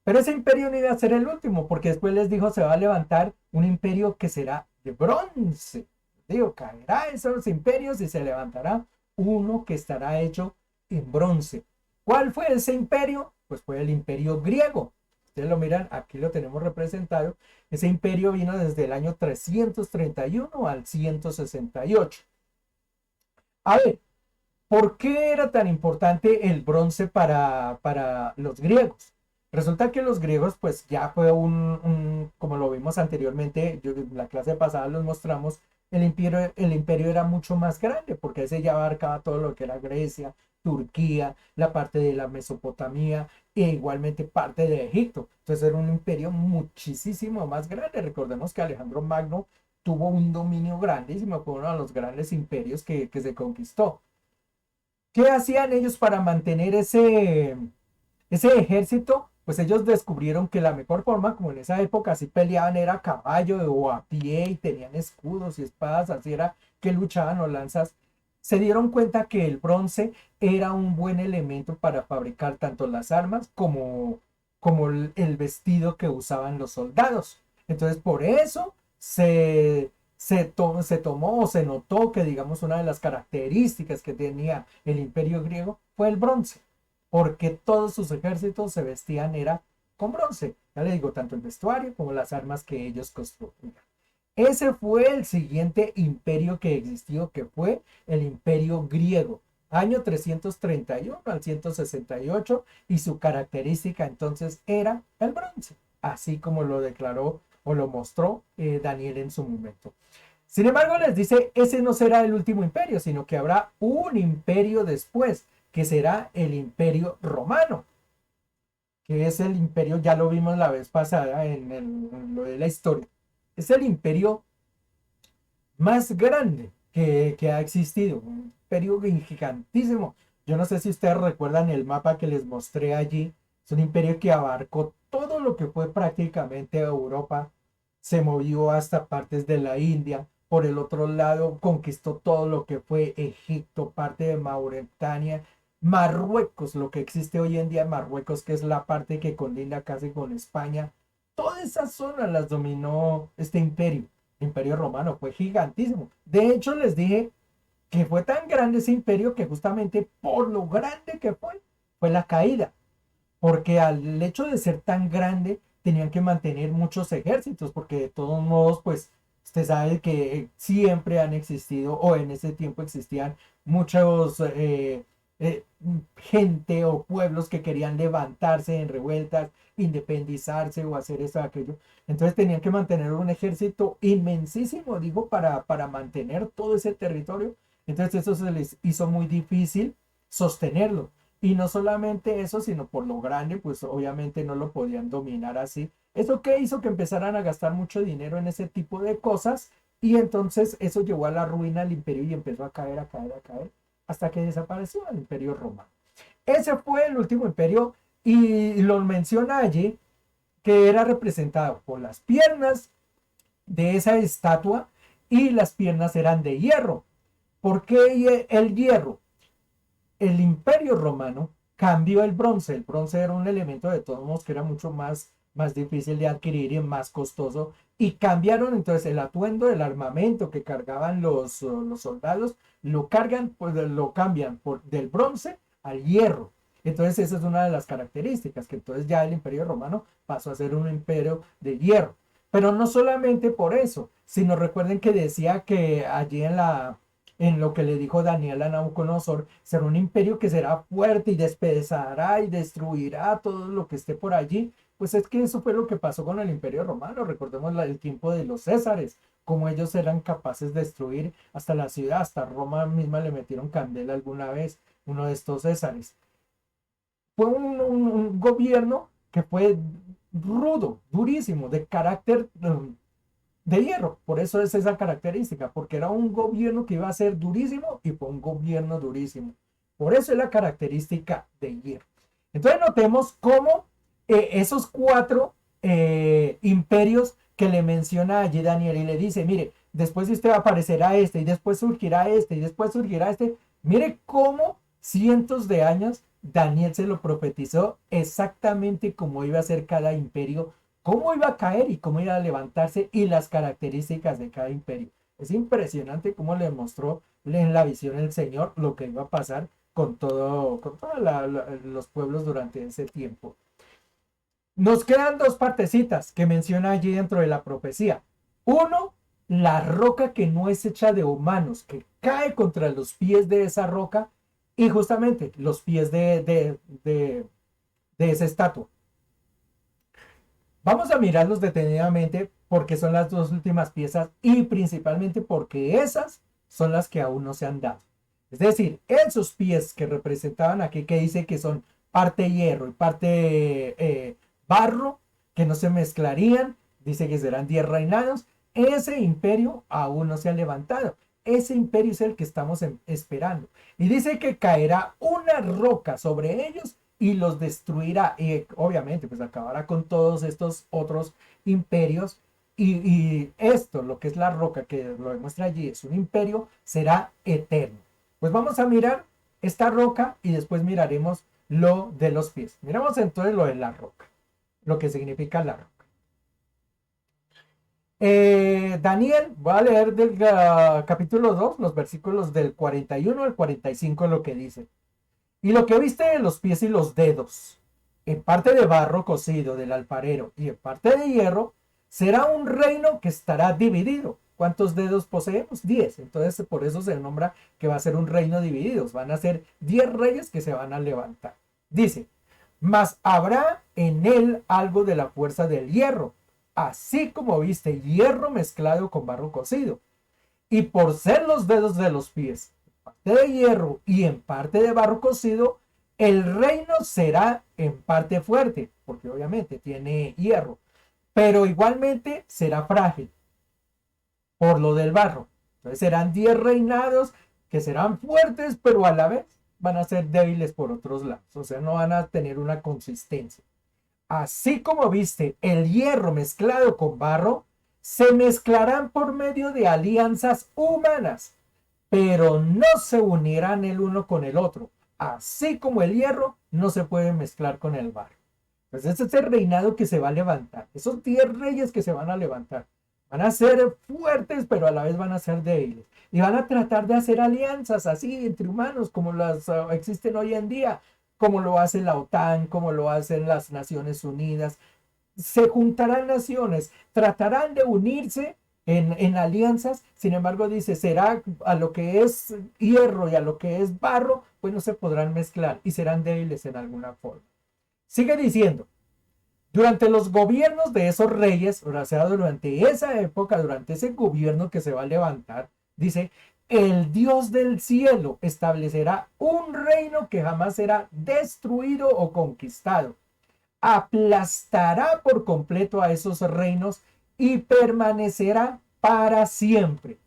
Pero ese imperio no iba a ser el último, porque después les dijo se va a levantar un imperio que será de bronce. Digo, caerá esos imperios y se levantará uno que estará hecho en bronce. ¿Cuál fue ese imperio? Pues fue el imperio griego. Ustedes lo miran, aquí lo tenemos representado. Ese imperio vino desde el año 331 al 168. A ver, ¿por qué era tan importante el bronce para los griegos? Resulta que los griegos, pues ya fue como lo vimos anteriormente, en la clase pasada los mostramos, el imperio era mucho más grande, porque ese ya abarcaba todo lo que era Grecia, Turquía, la parte de la Mesopotamia e igualmente parte de Egipto. Entonces era un imperio muchísimo más grande. Recordemos que Alejandro Magno tuvo un dominio grandísimo, fue uno de los grandes imperios que se conquistó. ¿Qué hacían ellos para mantener ese ejército? Pues ellos descubrieron que la mejor forma, como en esa época así peleaban, era a caballo o a pie y tenían escudos y espadas, así era que luchaban o lanzas. Se dieron cuenta que el bronce era un buen elemento para fabricar tanto las armas como el vestido que usaban los soldados. Entonces, por eso se tomó o se notó que, digamos, una de las características que tenía el imperio griego fue el bronce, porque todos sus ejércitos se vestían era con bronce. Ya le digo, tanto el vestuario como las armas que ellos construían. Ese fue el siguiente imperio que existió, que fue el imperio griego, año 331 al 168, y su característica entonces era el bronce, así como lo declaró o lo mostró Daniel en su momento. Sin embargo, les dice, ese no será el último imperio, sino que habrá un imperio después, que será el imperio romano, que es el imperio, ya lo vimos la vez pasada en lo de la historia, es el imperio más grande que ha existido, un imperio gigantísimo. Yo no sé si ustedes recuerdan el mapa que les mostré allí, es un imperio que abarcó todo lo que fue prácticamente Europa, se movió hasta partes de la India, por el otro lado conquistó todo lo que fue Egipto, parte de Mauritania, Marruecos, lo que existe hoy en día en Marruecos, que es la parte que colinda casi con España. Toda esa zona las dominó este imperio. El imperio romano fue gigantísimo. De hecho, les dije que fue tan grande ese imperio que justamente por lo grande que fue la caída, porque al hecho de ser tan grande tenían que mantener muchos ejércitos, porque de todos modos, pues usted sabe que siempre han existido o en ese tiempo existían muchos eh, gente o pueblos que querían levantarse en revueltas, independizarse o hacer esto o aquello. Entonces tenían que mantener un ejército inmensísimo, digo, para mantener todo ese territorio. Entonces eso se les hizo muy difícil sostenerlo. Y no solamente eso, sino por lo grande, pues obviamente no lo podían dominar así. ¿Eso qué hizo? Que empezaran a gastar mucho dinero en ese tipo de cosas y entonces eso llevó a la ruina al imperio y empezó a caer, a caer, a caer, hasta que desapareció el imperio romano. Ese fue el último imperio y lo menciona allí que era representado por las piernas de esa estatua y las piernas eran de hierro. ¿Por qué el hierro? El imperio romano cambió el bronce. El bronce era un elemento de todos modos que era mucho más difícil de adquirir y más costoso. Y cambiaron entonces el atuendo, el armamento que cargaban los soldados, lo cambian del bronce al hierro. Entonces esa es una de las características, que entonces ya el imperio romano pasó a ser un imperio de hierro. Pero no solamente por eso, sino recuerden que decía que allí en lo que le dijo Daniel a Nabucodonosor, será un imperio que será fuerte y despedazará y destruirá todo lo que esté por allí. Pues es que eso fue lo que pasó con el imperio romano. Recordemos el tiempo de los Césares, cómo ellos eran capaces de destruir hasta la ciudad, hasta Roma misma le metieron candela alguna vez, uno de estos Césares. Fue un gobierno que fue rudo, durísimo, de carácter de hierro. Por eso es esa característica, porque era un gobierno que iba a ser durísimo y fue un gobierno durísimo. Por eso es la característica de hierro. Entonces notemos cómo esos cuatro imperios que le menciona allí Daniel y le dice, mire, después de usted aparecerá este y después surgirá este y después surgirá este. Mire cómo cientos de años Daniel se lo profetizó exactamente cómo iba a ser cada imperio, cómo iba a caer y cómo iba a levantarse y las características de cada imperio. Es impresionante cómo le mostró en la visión el Señor lo que iba a pasar con todos los pueblos durante ese tiempo. Nos quedan dos partecitas que menciona allí dentro de la profecía. Uno, la roca que no es hecha de humanos, que cae contra los pies de esa roca y justamente los pies de esa estatua. Vamos a mirarlos detenidamente porque son las dos últimas piezas y principalmente porque esas son las que aún no se han dado. Es decir, esos pies que representaban aquí, que dice que son parte hierro y parte barro, que no se mezclarían, dice que serán 10 reinados, ese imperio aún no se ha levantado. Ese imperio es el que estamos esperando. Y dice que caerá una roca sobre ellos y los destruirá. Y obviamente, pues acabará con todos estos otros imperios. Y esto, lo que es la roca que lo demuestra allí, es un imperio, será eterno. Pues vamos a mirar esta roca y después miraremos lo de los pies. Miramos entonces lo de la roca, lo que significa la roca. Daniel, voy a leer del capítulo 2, los versículos del 41 al 45, lo que dice. Y lo que viste de los pies y los dedos, en parte de barro cocido del alfarero y en parte de hierro, será un reino que estará dividido. ¿Cuántos dedos poseemos? 10. Entonces por eso se nombra que va a ser un reino dividido. Van a ser 10 reyes que se van a levantar. Dice, mas habrá en él algo de la fuerza del hierro, así como viste hierro mezclado con barro cocido. Y por ser los dedos de los pies parte de hierro y en parte de barro cocido, el reino será en parte fuerte, porque obviamente tiene hierro, pero igualmente será frágil por lo del barro. Entonces serán 10 reinados que serán fuertes, pero a la vez van a ser débiles por otros lados, o sea, no van a tener una consistencia. Así como viste el hierro mezclado con barro, se mezclarán por medio de alianzas humanas, pero no se unirán el uno con el otro, así como el hierro no se puede mezclar con el barro. Pues ese es el reinado que se va a levantar, esos 10 reyes que se van a levantar. Van a ser fuertes, pero a la vez van a ser débiles. Y van a tratar de hacer alianzas así entre humanos, como las existen hoy en día, como lo hace la OTAN, como lo hacen las Naciones Unidas. Se juntarán naciones, tratarán de unirse en alianzas, sin embargo dice, será a lo que es hierro y a lo que es barro, pues no se podrán mezclar y serán débiles en alguna forma. Sigue diciendo, durante los gobiernos de esos reyes, o sea, durante esa época, durante ese gobierno que se va a levantar, dice, el Dios del cielo establecerá un reino que jamás será destruido o conquistado. Aplastará por completo a esos reinos y permanecerá para siempre.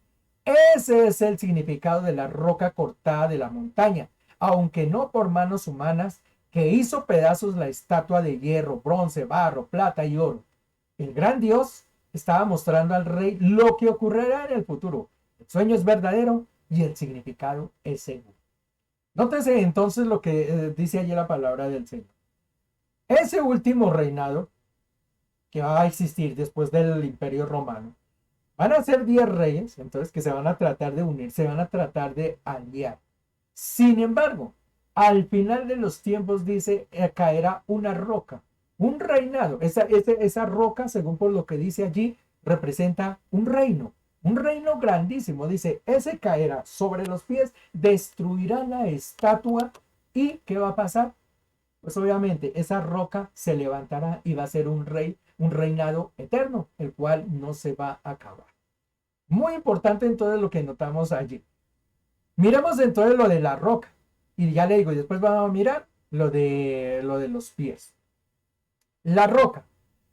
Ese es el significado de la roca cortada de la montaña, aunque no por manos humanas, que hizo pedazos la estatua de hierro, bronce, barro, plata y oro. El gran Dios estaba mostrando al rey lo que ocurrirá en el futuro. El sueño es verdadero y el significado es seguro. Nótese entonces lo que dice allí la palabra del Señor. Ese último reinado que va a existir después del Imperio Romano, van a ser 10 reyes, entonces que se van a tratar de unir, se van a tratar de aliar. Sin embargo, al final de los tiempos dice, caerá una roca, un reinado. Esa roca, según por lo que dice allí, representa un reino grandísimo. Dice, ese caerá sobre los pies, destruirá la estatua y ¿qué va a pasar? Pues obviamente esa roca se levantará y va a ser un reinado eterno, el cual no se va a acabar. Muy importante entonces lo que notamos allí. Miremos entonces lo de la roca. Y ya le digo, y después vamos a mirar lo de los pies. La roca.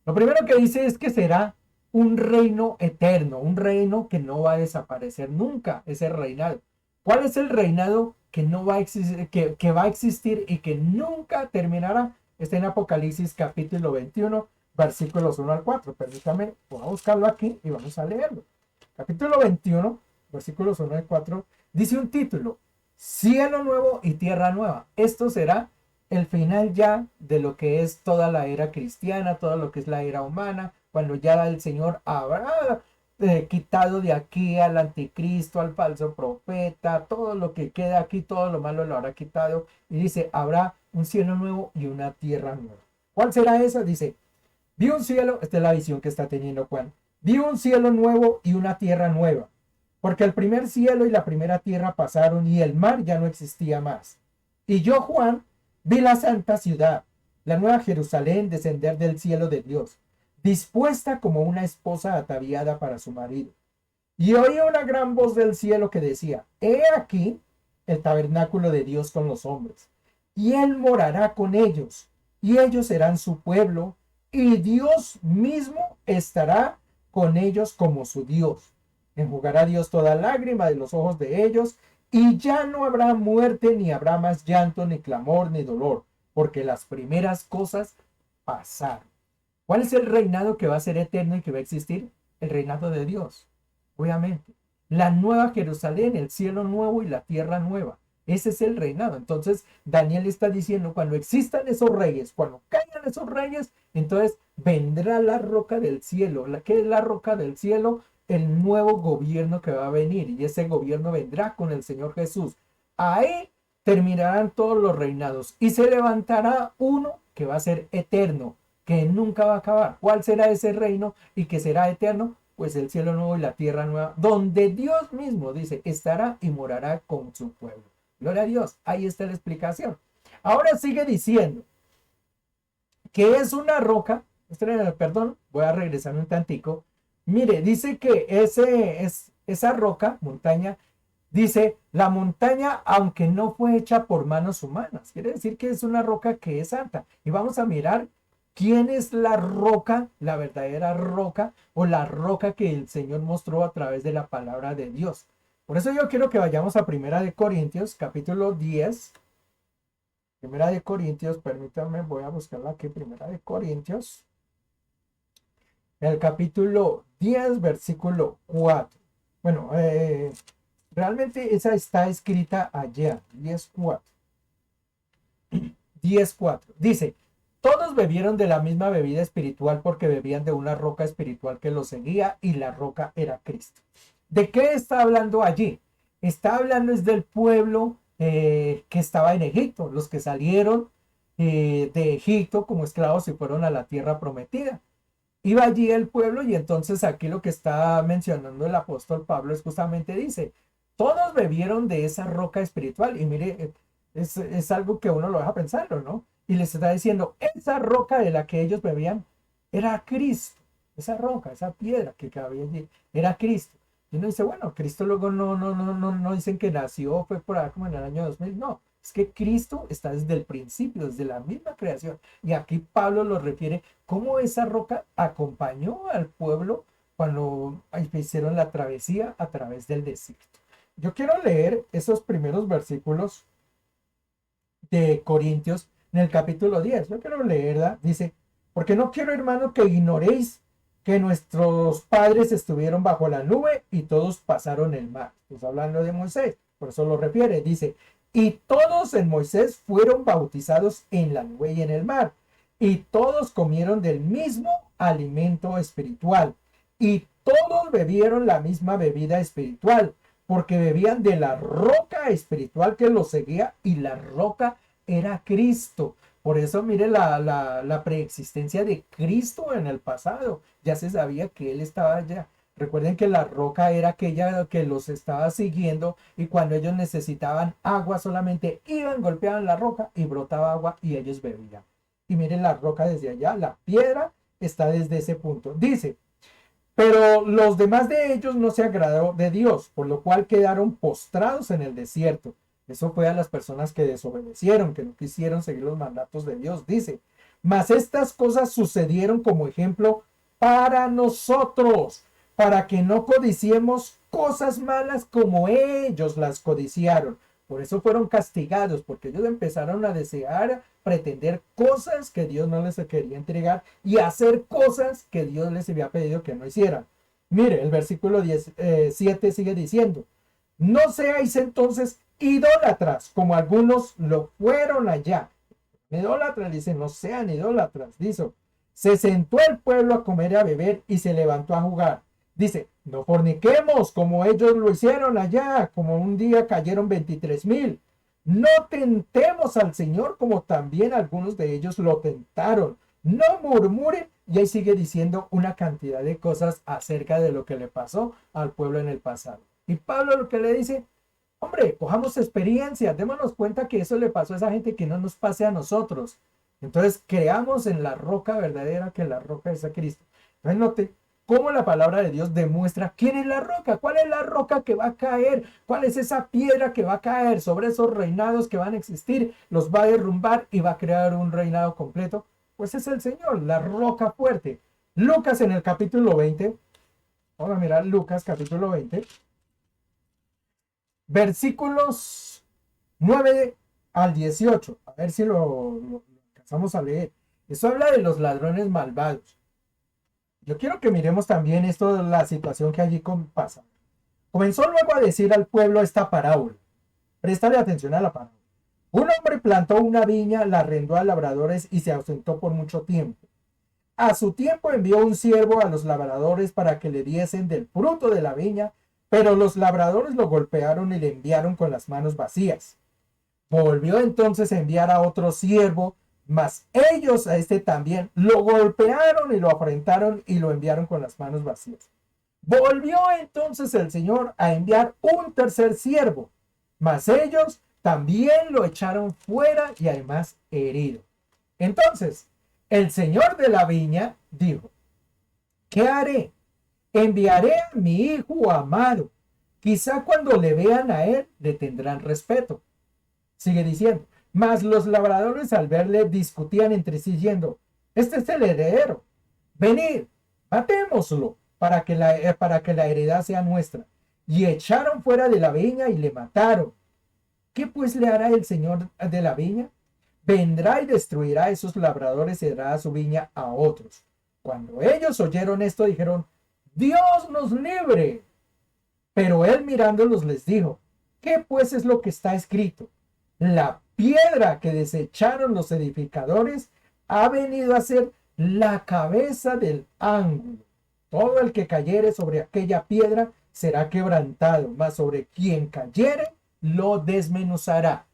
Lo primero que dice es que será un reino eterno, un reino que no va a desaparecer nunca, ese reinado. ¿Cuál es el reinado que no va a existir, que va a existir y que nunca terminará? Está en Apocalipsis capítulo 21, versículos 1 al 4. Permítame, voy a buscarlo aquí y vamos a leerlo. Capítulo 21, versículos 1 al 4, dice un título, Cielo nuevo y tierra nueva. Esto será el final ya de lo que es toda la era cristiana, todo lo que es la era humana, cuando ya el Señor habrá quitado de aquí al anticristo, al falso profeta, todo lo que queda aquí, todo lo malo lo habrá quitado. Y dice, habrá un cielo nuevo y una tierra nueva. ¿Cuál será esa? Dice, vi un cielo, esta es la visión que está teniendo Juan, vi un cielo nuevo y una tierra nueva, porque el primer cielo y la primera tierra pasaron y el mar ya no existía más. Y yo, Juan, vi la santa ciudad, la nueva Jerusalén, descender del cielo de Dios, dispuesta como una esposa ataviada para su marido. Y oí una gran voz del cielo que decía: He aquí el tabernáculo de Dios con los hombres, y él morará con ellos, y ellos serán su pueblo, y Dios mismo estará con ellos como su Dios. Enjugará Dios toda lágrima de los ojos de ellos, y ya no habrá muerte, ni habrá más llanto, ni clamor, ni dolor, porque las primeras cosas pasaron. ¿Cuál es el reinado que va a ser eterno y que va a existir? El reinado de Dios, obviamente. La nueva Jerusalén, el cielo nuevo y la tierra nueva. Ese es el reinado. Entonces, Daniel está diciendo, cuando existan esos reyes, cuando caigan esos reyes, entonces vendrá la roca del cielo. ¿Qué es la roca del cielo? El nuevo gobierno que va a venir. Y ese gobierno vendrá con el Señor Jesús. Ahí terminarán todos los reinados. Y se levantará uno que va a ser eterno, que nunca va a acabar. ¿Cuál será ese reino y que será eterno? Pues el cielo nuevo y la tierra nueva, donde Dios mismo dice, estará y morará con su pueblo. Gloria a Dios, ahí está la explicación. Ahora sigue diciendo que es una roca, perdón, voy a regresar un tantico. Mire, dice que esa roca, montaña, dice, la montaña, aunque no fue hecha por manos humanas, quiere decir que es una roca que es santa. Y vamos a mirar quién es la roca, la verdadera roca, o la roca que el Señor mostró a través de la palabra de Dios. Por eso yo quiero que vayamos a Primera de Corintios, capítulo 10. Primera de Corintios, permítanme, voy a buscarla aquí, Primera de Corintios. El capítulo 10, versículo 4. Bueno, realmente esa está escrita allá, 10:4. 10:4. Dice, todos bebieron de la misma bebida espiritual porque bebían de una roca espiritual que los seguía y la roca era Cristo. ¿De qué está hablando allí? Está hablando es del pueblo que estaba en Egipto, los que salieron de Egipto como esclavos y fueron a la tierra prometida. Iba allí el pueblo y entonces aquí lo que está mencionando el apóstol Pablo es justamente dice, todos bebieron de esa roca espiritual y mire, es algo que uno lo deja pensarlo, ¿no? Y les está diciendo, esa roca de la que ellos bebían era Cristo, esa roca, esa piedra que cabía allí, era Cristo. Y uno dice, bueno, Cristo luego no dicen que nació, fue por ahí como en el año 2000, no, es que Cristo está desde el principio, desde la misma creación. Y aquí Pablo lo refiere cómo esa roca acompañó al pueblo cuando hicieron la travesía a través del desierto. Yo quiero leer esos primeros versículos de Corintios en el capítulo 10. Yo quiero leerla. Dice, porque no quiero, hermano, que ignoréis que nuestros padres estuvieron bajo la nube y todos pasaron el mar. Pues hablando de Moisés, por eso lo refiere. Dice, y todos en Moisés fueron bautizados en la nube y en el mar. Y todos comieron del mismo alimento espiritual. Y todos bebieron la misma bebida espiritual, porque bebían de la roca espiritual que los seguía y la roca era Cristo. Por eso mire la preexistencia de Cristo en el pasado. Ya se sabía que Él estaba allá. Recuerden que la roca era aquella que los estaba siguiendo y cuando ellos necesitaban agua solamente iban, golpeaban la roca y brotaba agua y ellos bebían. Y miren la roca desde allá, la piedra está desde ese punto. Dice, pero los demás de ellos no se agradaron de Dios, por lo cual quedaron postrados en el desierto. Eso fue a las personas que desobedecieron, que no quisieron seguir los mandatos de Dios. Dice, mas estas cosas sucedieron como ejemplo para nosotros, para que no codiciemos cosas malas como ellos las codiciaron. Por eso fueron castigados, porque ellos empezaron a desear, pretender cosas que Dios no les quería entregar y hacer cosas que Dios les había pedido que no hicieran. Mire, el versículo 7 sigue diciendo, no seáis entonces idólatras, como algunos lo fueron allá. Idólatras, dice, no sean idólatras, dice. Se sentó el pueblo a comer y a beber y se levantó a jugar. Dice, no forniquemos como ellos lo hicieron allá, como un día cayeron 23,000. No tentemos al Señor como también algunos de ellos lo tentaron. No murmuren. Y ahí sigue diciendo una cantidad de cosas acerca de lo que le pasó al pueblo en el pasado. Y Pablo lo que le dice, hombre, cojamos experiencia, démonos cuenta que eso le pasó a esa gente, que no nos pase a nosotros. Entonces creamos en la roca verdadera, que la roca es a Cristo. Entonces note cómo la palabra de Dios demuestra quién es la roca, cuál es la roca que va a caer, cuál es esa piedra que va a caer sobre esos reinados que van a existir, los va a derrumbar y va a crear un reinado completo. Pues es el Señor, la roca fuerte. Lucas en el capítulo 20, vamos a mirar Lucas capítulo 20, versículos 9 al 18. A ver si lo alcanzamos a leer. Eso habla de los ladrones malvados. Yo quiero que miremos también esto de la situación que allí pasa. Comenzó luego a decir al pueblo esta parábola. Préstale atención a la parábola. Un hombre plantó una viña, la arrendó a labradores y se ausentó por mucho tiempo. A su tiempo envió un siervo a los labradores para que le diesen del fruto de la viña, pero los labradores lo golpearon y le enviaron con las manos vacías. Volvió entonces a enviar a otro siervo, mas ellos a este también lo golpearon y lo afrentaron y lo enviaron con las manos vacías. Volvió entonces el Señor a enviar un tercer siervo, mas ellos también lo echaron fuera y además herido. Entonces, el Señor de la viña dijo: ¿qué haré? Enviaré a mi hijo amado. Quizá cuando le vean a él le tendrán respeto. Sigue diciendo: mas los labradores al verle discutían entre sí diciendo: este es el heredero. Venid, matémoslo para que la heredad sea nuestra. Y echaron fuera de la viña y le mataron. ¿Qué pues le hará el Señor de la viña? Vendrá y destruirá a esos labradores y dará su viña a otros. Cuando ellos oyeron esto, dijeron: Dios nos libre. Pero él mirándolos les dijo: ¿qué pues es lo que está escrito? La piedra que desecharon los edificadores ha venido a ser la cabeza del ángulo. Todo el que cayere sobre aquella piedra será quebrantado, mas sobre quien cayere lo desmenuzará.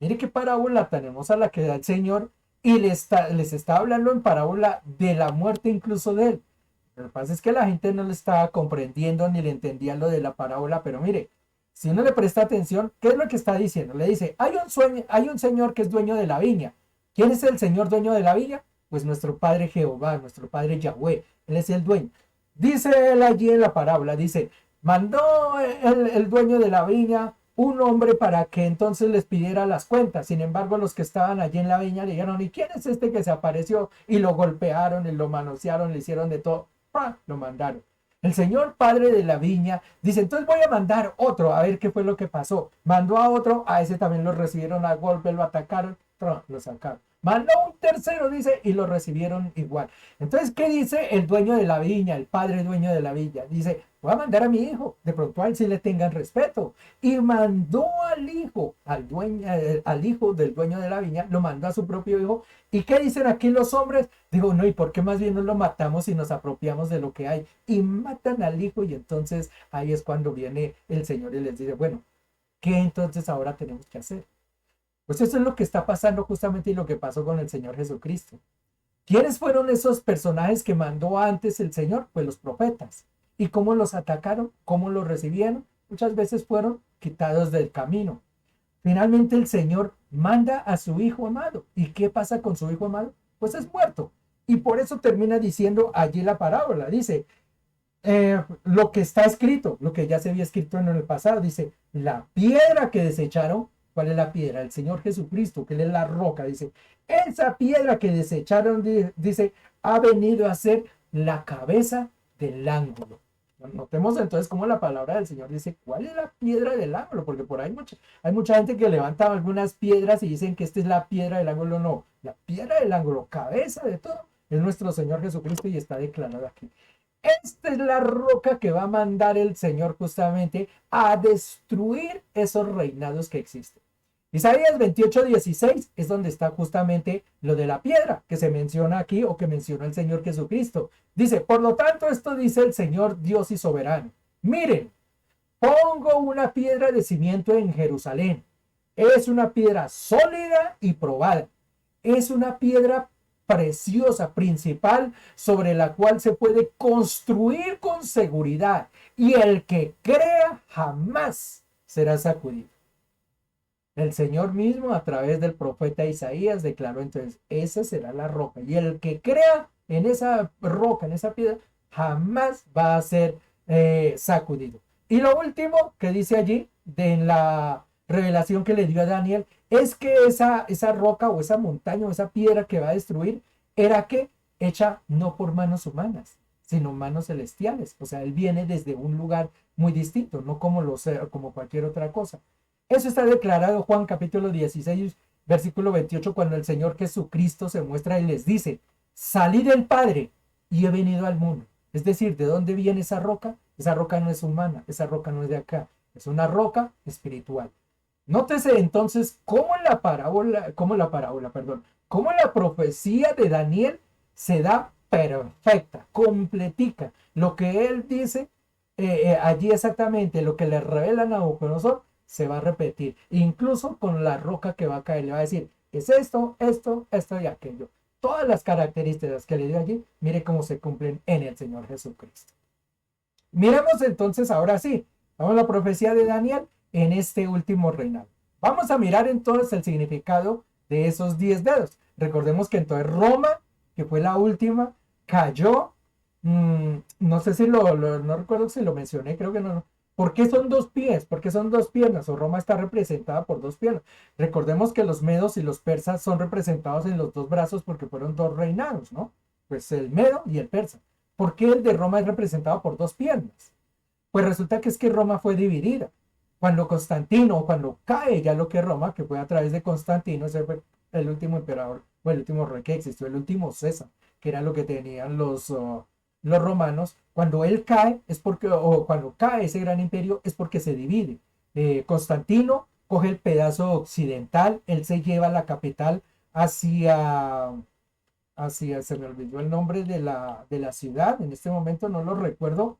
Mire qué parábola tan hermosa la que da el Señor, y les está hablando en parábola de la muerte incluso de él. Lo que pasa es que la gente no le estaba comprendiendo ni le entendía lo de la parábola, pero mire, si uno le presta atención, ¿qué es lo que está diciendo? Le dice: hay un señor que es dueño de la viña. ¿Quién es el señor dueño de la viña? Pues nuestro Padre Jehová, nuestro Padre Yahweh. Él es el dueño. Dice él allí en la parábola, dice: mandó el dueño de la viña un hombre para que entonces les pidiera las cuentas. Sin embargo, los que estaban allí en la viña le dijeron: ¿y quién es este que se apareció? Y lo golpearon y lo manosearon, le hicieron de todo. ¡Pah! Lo mandaron. El señor padre de la viña dice: entonces voy a mandar otro a ver qué fue lo que pasó. Mandó a otro, a ese también lo recibieron a golpe, lo atacaron, lo sacaron. Mandó un tercero, dice, y lo recibieron igual. Entonces, ¿qué dice el dueño de la viña, el padre dueño de la viña? Dice: voy a mandar a mi hijo, de pronto a él sí le tengan respeto. Y mandó al hijo, al hijo del dueño de la viña, lo mandó a su propio hijo. ¿Y qué dicen aquí los hombres? Digo, no, ¿y por qué más bien no lo matamos y nos apropiamos de lo que hay? Y matan al hijo, y entonces ahí es cuando viene el Señor y les dice: bueno, ¿qué entonces ahora tenemos que hacer? Pues eso es lo que está pasando justamente, y lo que pasó con el Señor Jesucristo. ¿Quiénes fueron esos personajes que mandó antes el Señor? Pues los profetas. ¿Y cómo los atacaron? ¿Cómo los recibieron? Muchas veces fueron quitados del camino. Finalmente el Señor manda a su Hijo amado. ¿Y qué pasa con su Hijo amado? Pues es muerto. Y por eso termina diciendo allí la parábola. Dice, lo que está escrito, lo que ya se había escrito en el pasado. Dice: la piedra que desecharon. ¿Cuál es la piedra? El Señor Jesucristo, que Él es la roca. Dice: esa piedra que desecharon, dice, ha venido a ser la cabeza del ángulo. Notemos entonces cómo la palabra del Señor dice: ¿cuál es la piedra del ángulo? Porque por ahí hay mucha gente que levanta algunas piedras y dicen que esta es la piedra del ángulo. No, la piedra del ángulo, cabeza de todo, es nuestro Señor Jesucristo, y está declarado aquí. Esta es la roca que va a mandar el Señor justamente a destruir esos reinados que existen. Isaías 28:16 es donde está justamente lo de la piedra que se menciona aquí, o que menciona el Señor Jesucristo. Dice: por lo tanto, esto dice el Señor Dios y soberano: miren, pongo una piedra de cimiento en Jerusalén. Es una piedra sólida y probada. Es una piedra preciosa, principal, sobre la cual se puede construir con seguridad, y el que crea jamás será sacudido. El Señor mismo, a través del profeta Isaías, declaró entonces: esa será la roca, y el que crea en esa roca, en esa piedra, jamás va a ser sacudido. Y lo último que dice allí, en la revelación que le dio a Daniel, es que esa roca o esa montaña o esa piedra que va a destruir era que hecha no por manos humanas, sino manos celestiales. O sea, él viene desde un lugar muy distinto, no como, como cualquier otra cosa. Eso está declarado Juan capítulo 16, versículo 28, cuando el Señor Jesucristo se muestra y les dice, salí del Padre y he venido al mundo. Es decir, ¿de dónde viene esa roca? Esa roca no es humana, esa roca no es de acá, es una roca espiritual. Nótese entonces cómo la profecía de Daniel se da perfecta, completica. Lo que él dice allí exactamente, lo que le revela a Nabucodonosor, se va a repetir. Incluso con la roca que va a caer, le va a decir, es esto, esto, esto y aquello. Todas las características que le dio allí, mire cómo se cumplen en el Señor Jesucristo. Miremos entonces ahora sí, vamos a la profecía de Daniel en este último reinado. Vamos a mirar entonces el significado de esos 10 dedos. Recordemos que entonces Roma, que fue la última, cayó. No sé si no recuerdo si lo mencioné, creo que no. ¿Por qué son dos pies? ¿Por qué son dos piernas? O Roma está representada por dos piernas. Recordemos que los medos y los persas son representados en los dos brazos porque fueron dos reinados, ¿no? Pues el medo y el persa. ¿Por qué el de Roma es representado por dos piernas? Pues resulta que es que Roma fue dividida. Cuando Constantino, cuando cae ya lo que es Roma, que fue a través de Constantino, ese fue el último emperador, o el último rey que existió, el último César, que era lo que tenían los romanos. Cuando él cae, es porque, o cuando cae ese gran imperio, es porque se divide. Constantino coge el pedazo occidental, él se lleva la capital hacia se me olvidó el nombre de la ciudad, en este momento no lo recuerdo.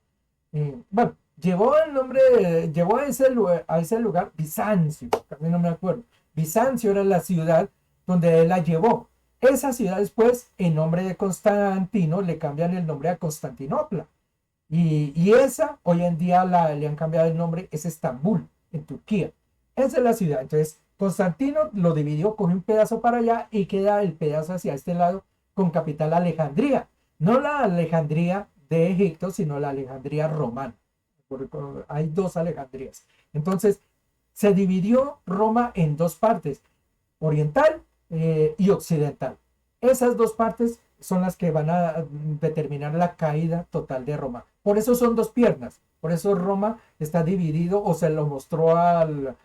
Bueno, llevó el nombre, llevó a ese lugar Bizancio, también no me acuerdo. Bizancio era la ciudad donde él la llevó. Esa ciudad después, en nombre de Constantino, le cambian el nombre a Constantinopla. Y esa, hoy en día le han cambiado el nombre, es Estambul, en Turquía. Esa es la ciudad. Entonces, Constantino lo dividió, cogió un pedazo para allá y queda el pedazo hacia este lado con capital Alejandría. No la Alejandría de Egipto, sino la Alejandría romana. Porque hay dos Alejandrías. Entonces, se dividió Roma en dos partes, oriental y occidental. Esas dos partes son las que van a determinar la caída total de Roma. Por eso son dos piernas. Por eso Roma está dividido o se lo mostró al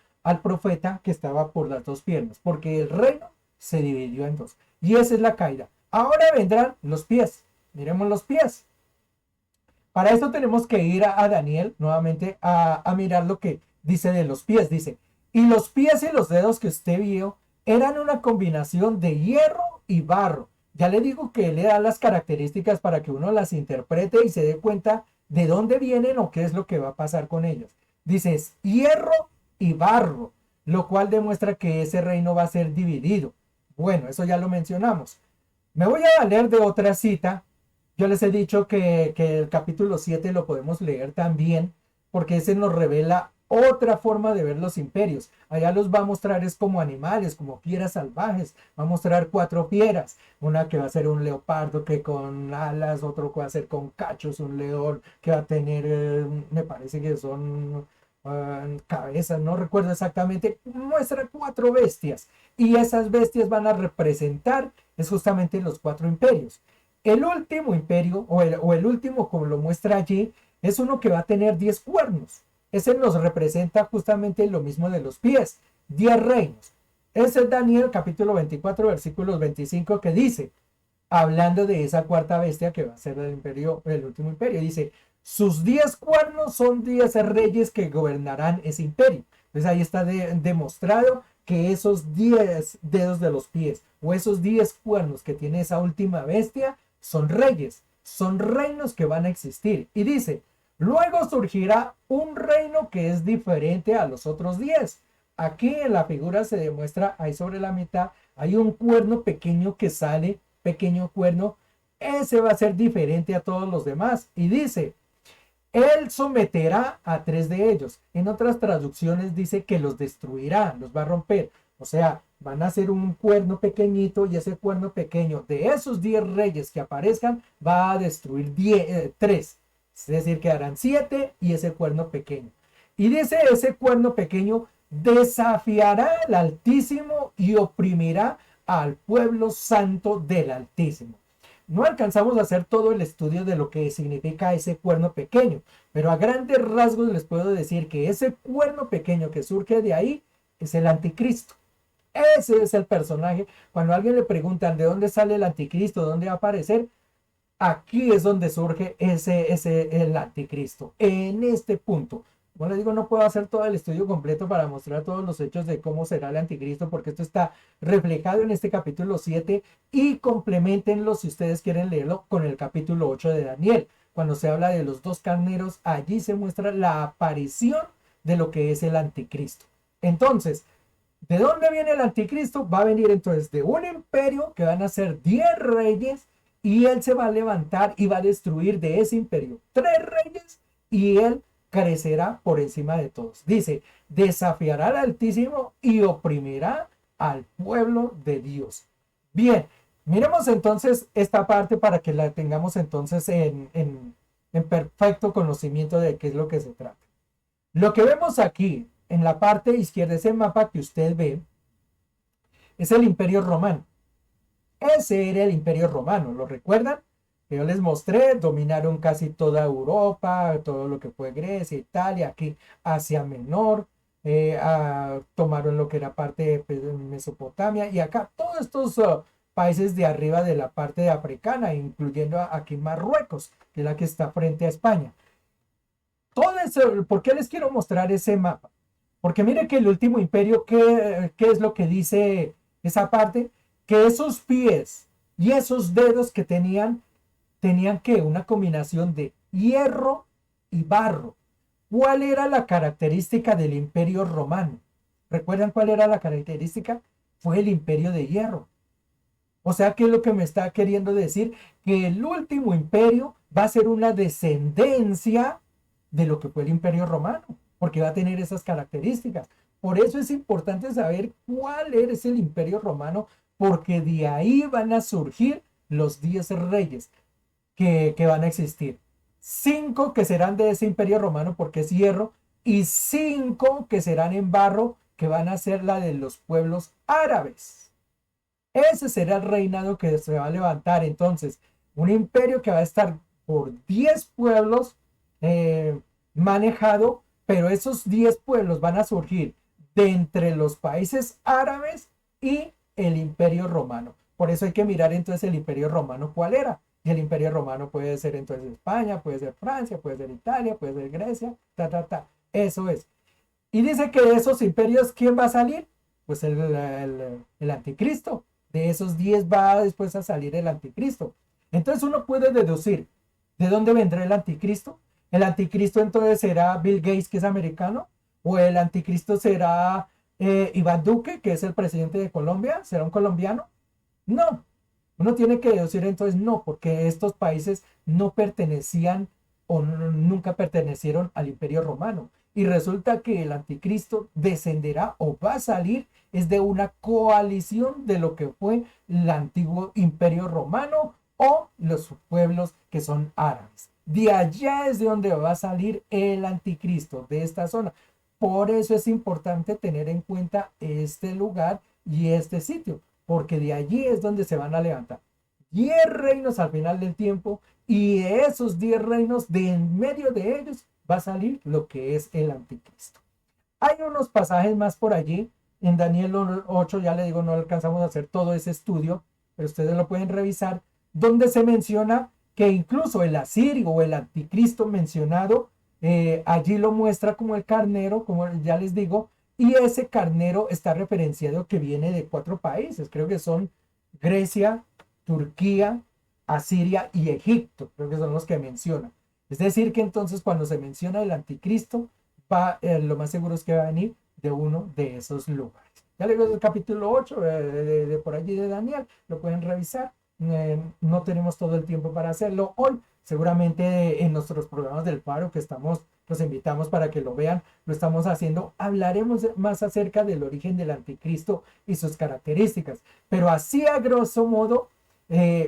profeta que estaba por las dos piernas. Porque el reino se dividió en dos. Y esa es la caída. Ahora vendrán los pies. Miremos los pies. Para esto tenemos que ir a Daniel nuevamente a mirar lo que dice de los pies. Dice, y los pies y los dedos que usted vio eran una combinación de hierro y barro. Ya le digo que le da las características para que uno las interprete y se dé cuenta de dónde vienen o qué es lo que va a pasar con ellos. Dices hierro y barro, lo cual demuestra que ese reino va a ser dividido. Bueno, eso ya lo mencionamos. Me voy a valer de otra cita. Yo les he dicho que el capítulo 7 lo podemos leer también porque ese nos revela otra forma de ver los imperios. Allá los va a mostrar es como animales, como fieras salvajes. Va a mostrar 4 fieras. Una que va a ser un leopardo que con alas, otro que va a ser con cachos, un león que va a tener, me parece que son cabezas, no recuerdo exactamente. Muestra 4 bestias. Y esas bestias van a representar es justamente los 4 imperios. El último imperio, o el último, como lo muestra allí, es uno que va a tener 10 cuernos. Ese nos representa justamente lo mismo de los pies, 10 reinos. Ese es Daniel capítulo 24, versículos 25 que dice, hablando de esa cuarta bestia que va a ser el imperio, el último imperio, dice, sus 10 cuernos son 10 reyes que gobernarán ese imperio. Entonces ahí está demostrado que esos 10 dedos de los pies o esos 10 cuernos que tiene esa última bestia son reyes, son reinos que van a existir. Y dice, luego surgirá un reino que es diferente a los otros 10. Aquí en la figura se demuestra, ahí sobre la mitad, hay un cuerno pequeño que sale, pequeño cuerno, ese va a ser diferente a todos los demás. Y dice, él someterá a 3 de ellos. En otras traducciones dice que los destruirá, los va a romper. O sea, van a ser un cuerno pequeñito y ese cuerno pequeño de esos 10 reyes que aparezcan va a destruir 3. Es decir, quedarán 7 y ese cuerno pequeño. Y dice, ese cuerno pequeño desafiará al Altísimo y oprimirá al pueblo santo del Altísimo. No alcanzamos a hacer todo el estudio de lo que significa ese cuerno pequeño, pero a grandes rasgos les puedo decir que ese cuerno pequeño que surge de ahí es el anticristo. Ese es el personaje. Cuando a alguien le preguntan de dónde sale el anticristo, dónde va a aparecer, aquí es donde surge el anticristo, en este punto. Como les digo, no puedo hacer todo el estudio completo para mostrar todos los hechos de cómo será el anticristo, porque esto está reflejado en este capítulo 7 y complementenlo si ustedes quieren leerlo con el capítulo 8 de Daniel. Cuando se habla de los 2 carneros, allí se muestra la aparición de lo que es el anticristo. Entonces, ¿de dónde viene el anticristo? Va a venir entonces de un imperio que van a ser 10 reyes y él se va a levantar y va a destruir de ese imperio 3 reyes y él crecerá por encima de todos. Dice, desafiará al Altísimo y oprimirá al pueblo de Dios. Bien, miremos entonces esta parte para que la tengamos entonces en perfecto conocimiento de qué es lo que se trata. Lo que vemos aquí en la parte izquierda, ese mapa que usted ve, es el Imperio Romano. Ese era el Imperio Romano, ¿lo recuerdan? Que yo les mostré, dominaron casi toda Europa, todo lo que fue Grecia, Italia, aquí Asia Menor, tomaron lo que era parte de Mesopotamia y acá todos estos países de arriba de la parte africana, incluyendo aquí Marruecos, que es la que está frente a España. Todo eso, ¿por qué les quiero mostrar ese mapa? Porque mire que el último imperio, ¿qué es lo que dice esa parte? Que esos pies y esos dedos que tenían que una combinación de hierro y barro. ¿Cuál era la característica del imperio romano? ¿Recuerdan cuál era la característica? Fue el imperio de hierro. O sea, ¿qué es lo que me está queriendo decir? Que el último imperio va a ser una descendencia de lo que fue el imperio romano, porque va a tener esas características. Por eso es importante saber cuál es el imperio romano, porque de ahí van a surgir los 10 reyes que van a existir. 5 que serán de ese imperio romano porque es hierro y 5 que serán en barro que van a ser la de los pueblos árabes. Ese será el reinado que se va a levantar. Entonces, un imperio que va a estar por 10 pueblos manejado, pero esos 10 pueblos van a surgir de entre los países árabes y el imperio romano. Por eso hay que mirar entonces el imperio romano cuál era. Y el imperio romano puede ser entonces España, puede ser Francia, puede ser Italia, puede ser Grecia, Eso es. Y dice que de esos imperios, ¿quién va a salir? Pues el anticristo. De esos 10 va después a salir el anticristo. Entonces uno puede deducir de dónde vendrá el anticristo. El anticristo entonces será Bill Gates, que es americano, o el anticristo será Iván Duque, que es el presidente de Colombia, será un colombiano. No, uno tiene que deducir entonces no, porque estos países no pertenecían o nunca pertenecieron al Imperio Romano. Y resulta que el anticristo descenderá o va a salir es de una coalición de lo que fue el antiguo Imperio Romano o los pueblos que son árabes. De allá es de donde va a salir el anticristo, de esta zona. Por eso es importante tener en cuenta este lugar y este sitio, porque de allí es donde se van a levantar 10 reinos al final del tiempo y de esos 10 reinos, de en medio de ellos va a salir lo que es el anticristo. Hay unos pasajes más por allí, en Daniel 8, ya le digo, no alcanzamos a hacer todo ese estudio, pero ustedes lo pueden revisar, donde se menciona que incluso el asirio o el anticristo mencionado, allí lo muestra como el carnero, como ya les digo, y ese carnero está referenciado que viene de 4 países, creo que son Grecia, Turquía, Asiria y Egipto, creo que son los que mencionan. Es decir, que entonces cuando se menciona el anticristo, lo más seguro es que va a venir de uno de esos lugares. Ya les digo el capítulo 8 de por allí de Daniel, lo pueden revisar. No tenemos todo el tiempo para hacerlo hoy. Seguramente en nuestros programas del Faro que estamos los invitamos para que lo vean, lo estamos haciendo. Hablaremos más acerca del origen del anticristo y sus características, pero así a grosso modo,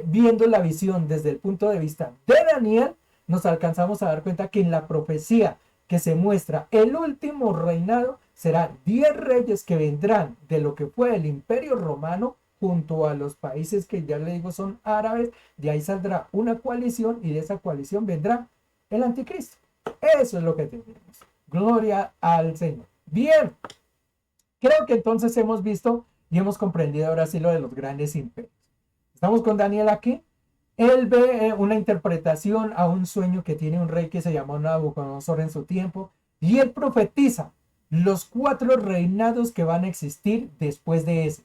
viendo la visión desde el punto de vista de Daniel, nos alcanzamos a dar cuenta que en la profecía que se muestra el último reinado será 10 reyes que vendrán de lo que fue el Imperio Romano junto a los países que ya le digo son árabes. De ahí saldrá una coalición y de esa coalición vendrá el anticristo. Eso es lo que tenemos. Gloria al Señor. Bien, creo que entonces hemos visto y hemos comprendido ahora sí lo de los grandes imperios. Estamos con Daniel aquí. Él ve una interpretación a un sueño que tiene un rey que se llamó Nabucodonosor en su tiempo, y él profetiza los 4 reinados que van a existir después de ese.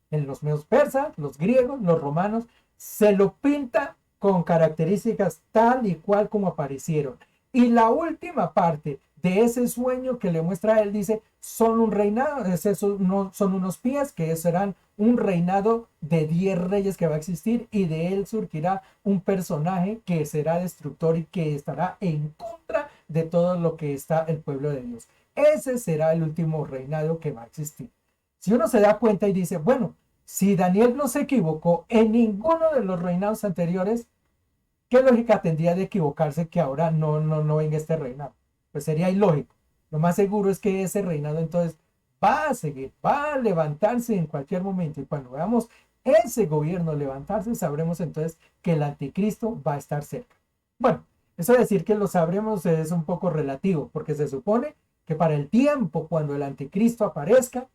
En los medios persas, los griegos, los romanos, se lo pinta con características tal y cual como aparecieron. Y la última parte de ese sueño que le muestra a él dice, son un reinado, son unos pies que serán un reinado de 10 reyes que va a existir, y de él surgirá un personaje que será destructor y que estará en contra de todo lo que está el pueblo de Dios. Ese será el último reinado que va a existir. Si uno se da cuenta y dice, bueno, si Daniel no se equivocó en ninguno de los reinados anteriores, ¿qué lógica tendría de equivocarse que ahora no venga este reinado? Pues sería ilógico. Lo más seguro es que ese reinado entonces va a seguir, va a levantarse en cualquier momento, y cuando veamos ese gobierno levantarse, sabremos entonces que el anticristo va a estar cerca. Bueno, eso de decir que lo sabremos es un poco relativo, porque se supone que para el tiempo cuando el anticristo aparezca,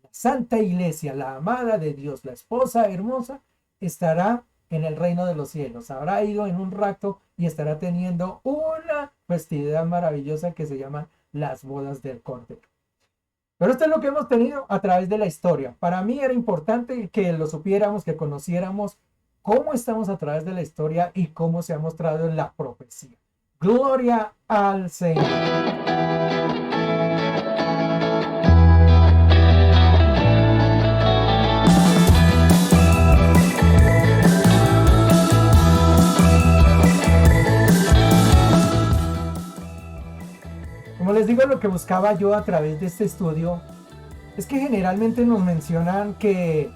la Santa Iglesia, la amada de Dios, la esposa hermosa, estará en el reino de los cielos, habrá ido en un rapto y estará teniendo una festividad maravillosa que se llama las bodas del Cordero. Pero esto es lo que hemos tenido a través de la historia. Para mí era importante que lo supiéramos, que conociéramos cómo estamos a través de la historia y cómo se ha mostrado en la profecía. Gloria al Señor. Como les digo, lo que buscaba yo a través de este estudio es que generalmente nos mencionan que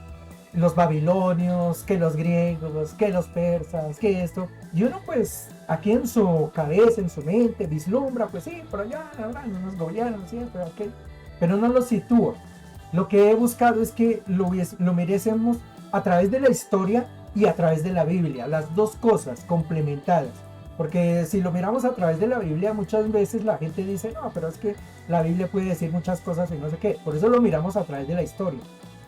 los babilonios, que los griegos, que los persas, que esto, y uno pues aquí en su cabeza, en su mente, vislumbra, pues sí, por allá habrán unos gobiernos, sí, pero no lo sitúa. Lo que he buscado es que lo miremos a través de la historia y a través de la Biblia, las dos cosas complementadas. Porque si lo miramos a través de la Biblia, muchas veces la gente dice, no, pero es que la Biblia puede decir muchas cosas y no sé qué. Por eso lo miramos a través de la historia.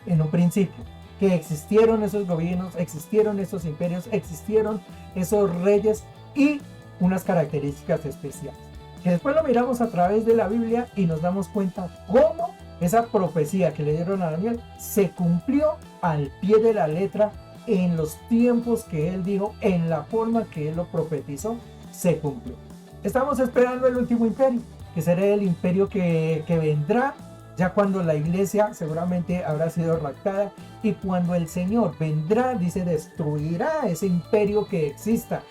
En un principio, que existieron esos gobiernos, existieron esos imperios, existieron esos reyes y unas características especiales. Que después lo miramos a través de la Biblia y nos damos cuenta cómo esa profecía que le dieron a Daniel se cumplió al pie de la letra, en los tiempos que él dijo, en la forma que él lo profetizó, se cumplió. Estamos esperando el último imperio, que será el imperio que vendrá ya cuando la iglesia seguramente habrá sido raptada, y cuando el Señor vendrá, dice, destruirá ese imperio que exista,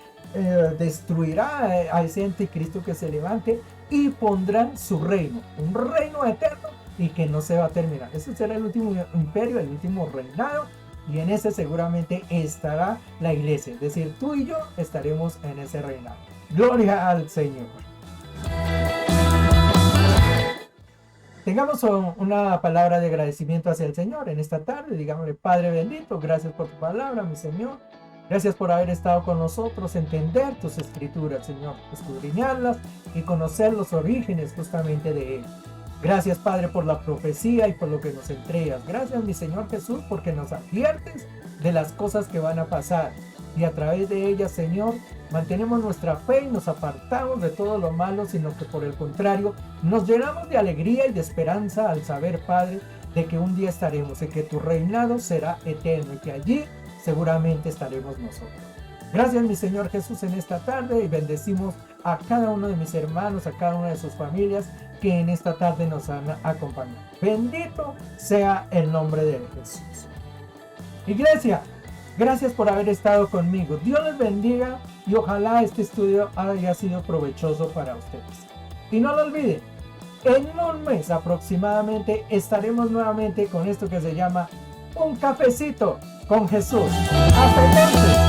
destruirá a ese anticristo que se levante y pondrán su reino, un reino eterno y que no se va a terminar. Ese será el último imperio, el último reinado. Y en ese seguramente estará la iglesia, es decir, tú y yo estaremos en ese reinado. Gloria al Señor. Tengamos una palabra de agradecimiento hacia el Señor en esta tarde. Digámosle, Padre bendito, gracias por tu palabra, mi Señor. Gracias por haber estado con nosotros, entender tus escrituras, Señor, escudriñarlas y conocer los orígenes justamente de él. Gracias, Padre, por la profecía y por lo que nos entregas. Gracias, mi Señor Jesús, porque nos adviertes de las cosas que van a pasar. Y a través de ellas, Señor, mantenemos nuestra fe y nos apartamos de todo lo malo, sino que por el contrario, nos llenamos de alegría y de esperanza al saber, Padre, de que un día estaremos y que tu reinado será eterno y que allí seguramente estaremos nosotros. Gracias, mi Señor Jesús, en esta tarde, y bendecimos a cada uno de mis hermanos, a cada una de sus familias que en esta tarde nos han acompañado. Bendito sea el nombre de Jesús. Iglesia, gracias por haber estado conmigo. Dios les bendiga y ojalá este estudio haya sido provechoso para ustedes. Y no lo olviden, en un mes aproximadamente estaremos nuevamente con esto que se llama Un Cafecito con Jesús. Hasta entonces.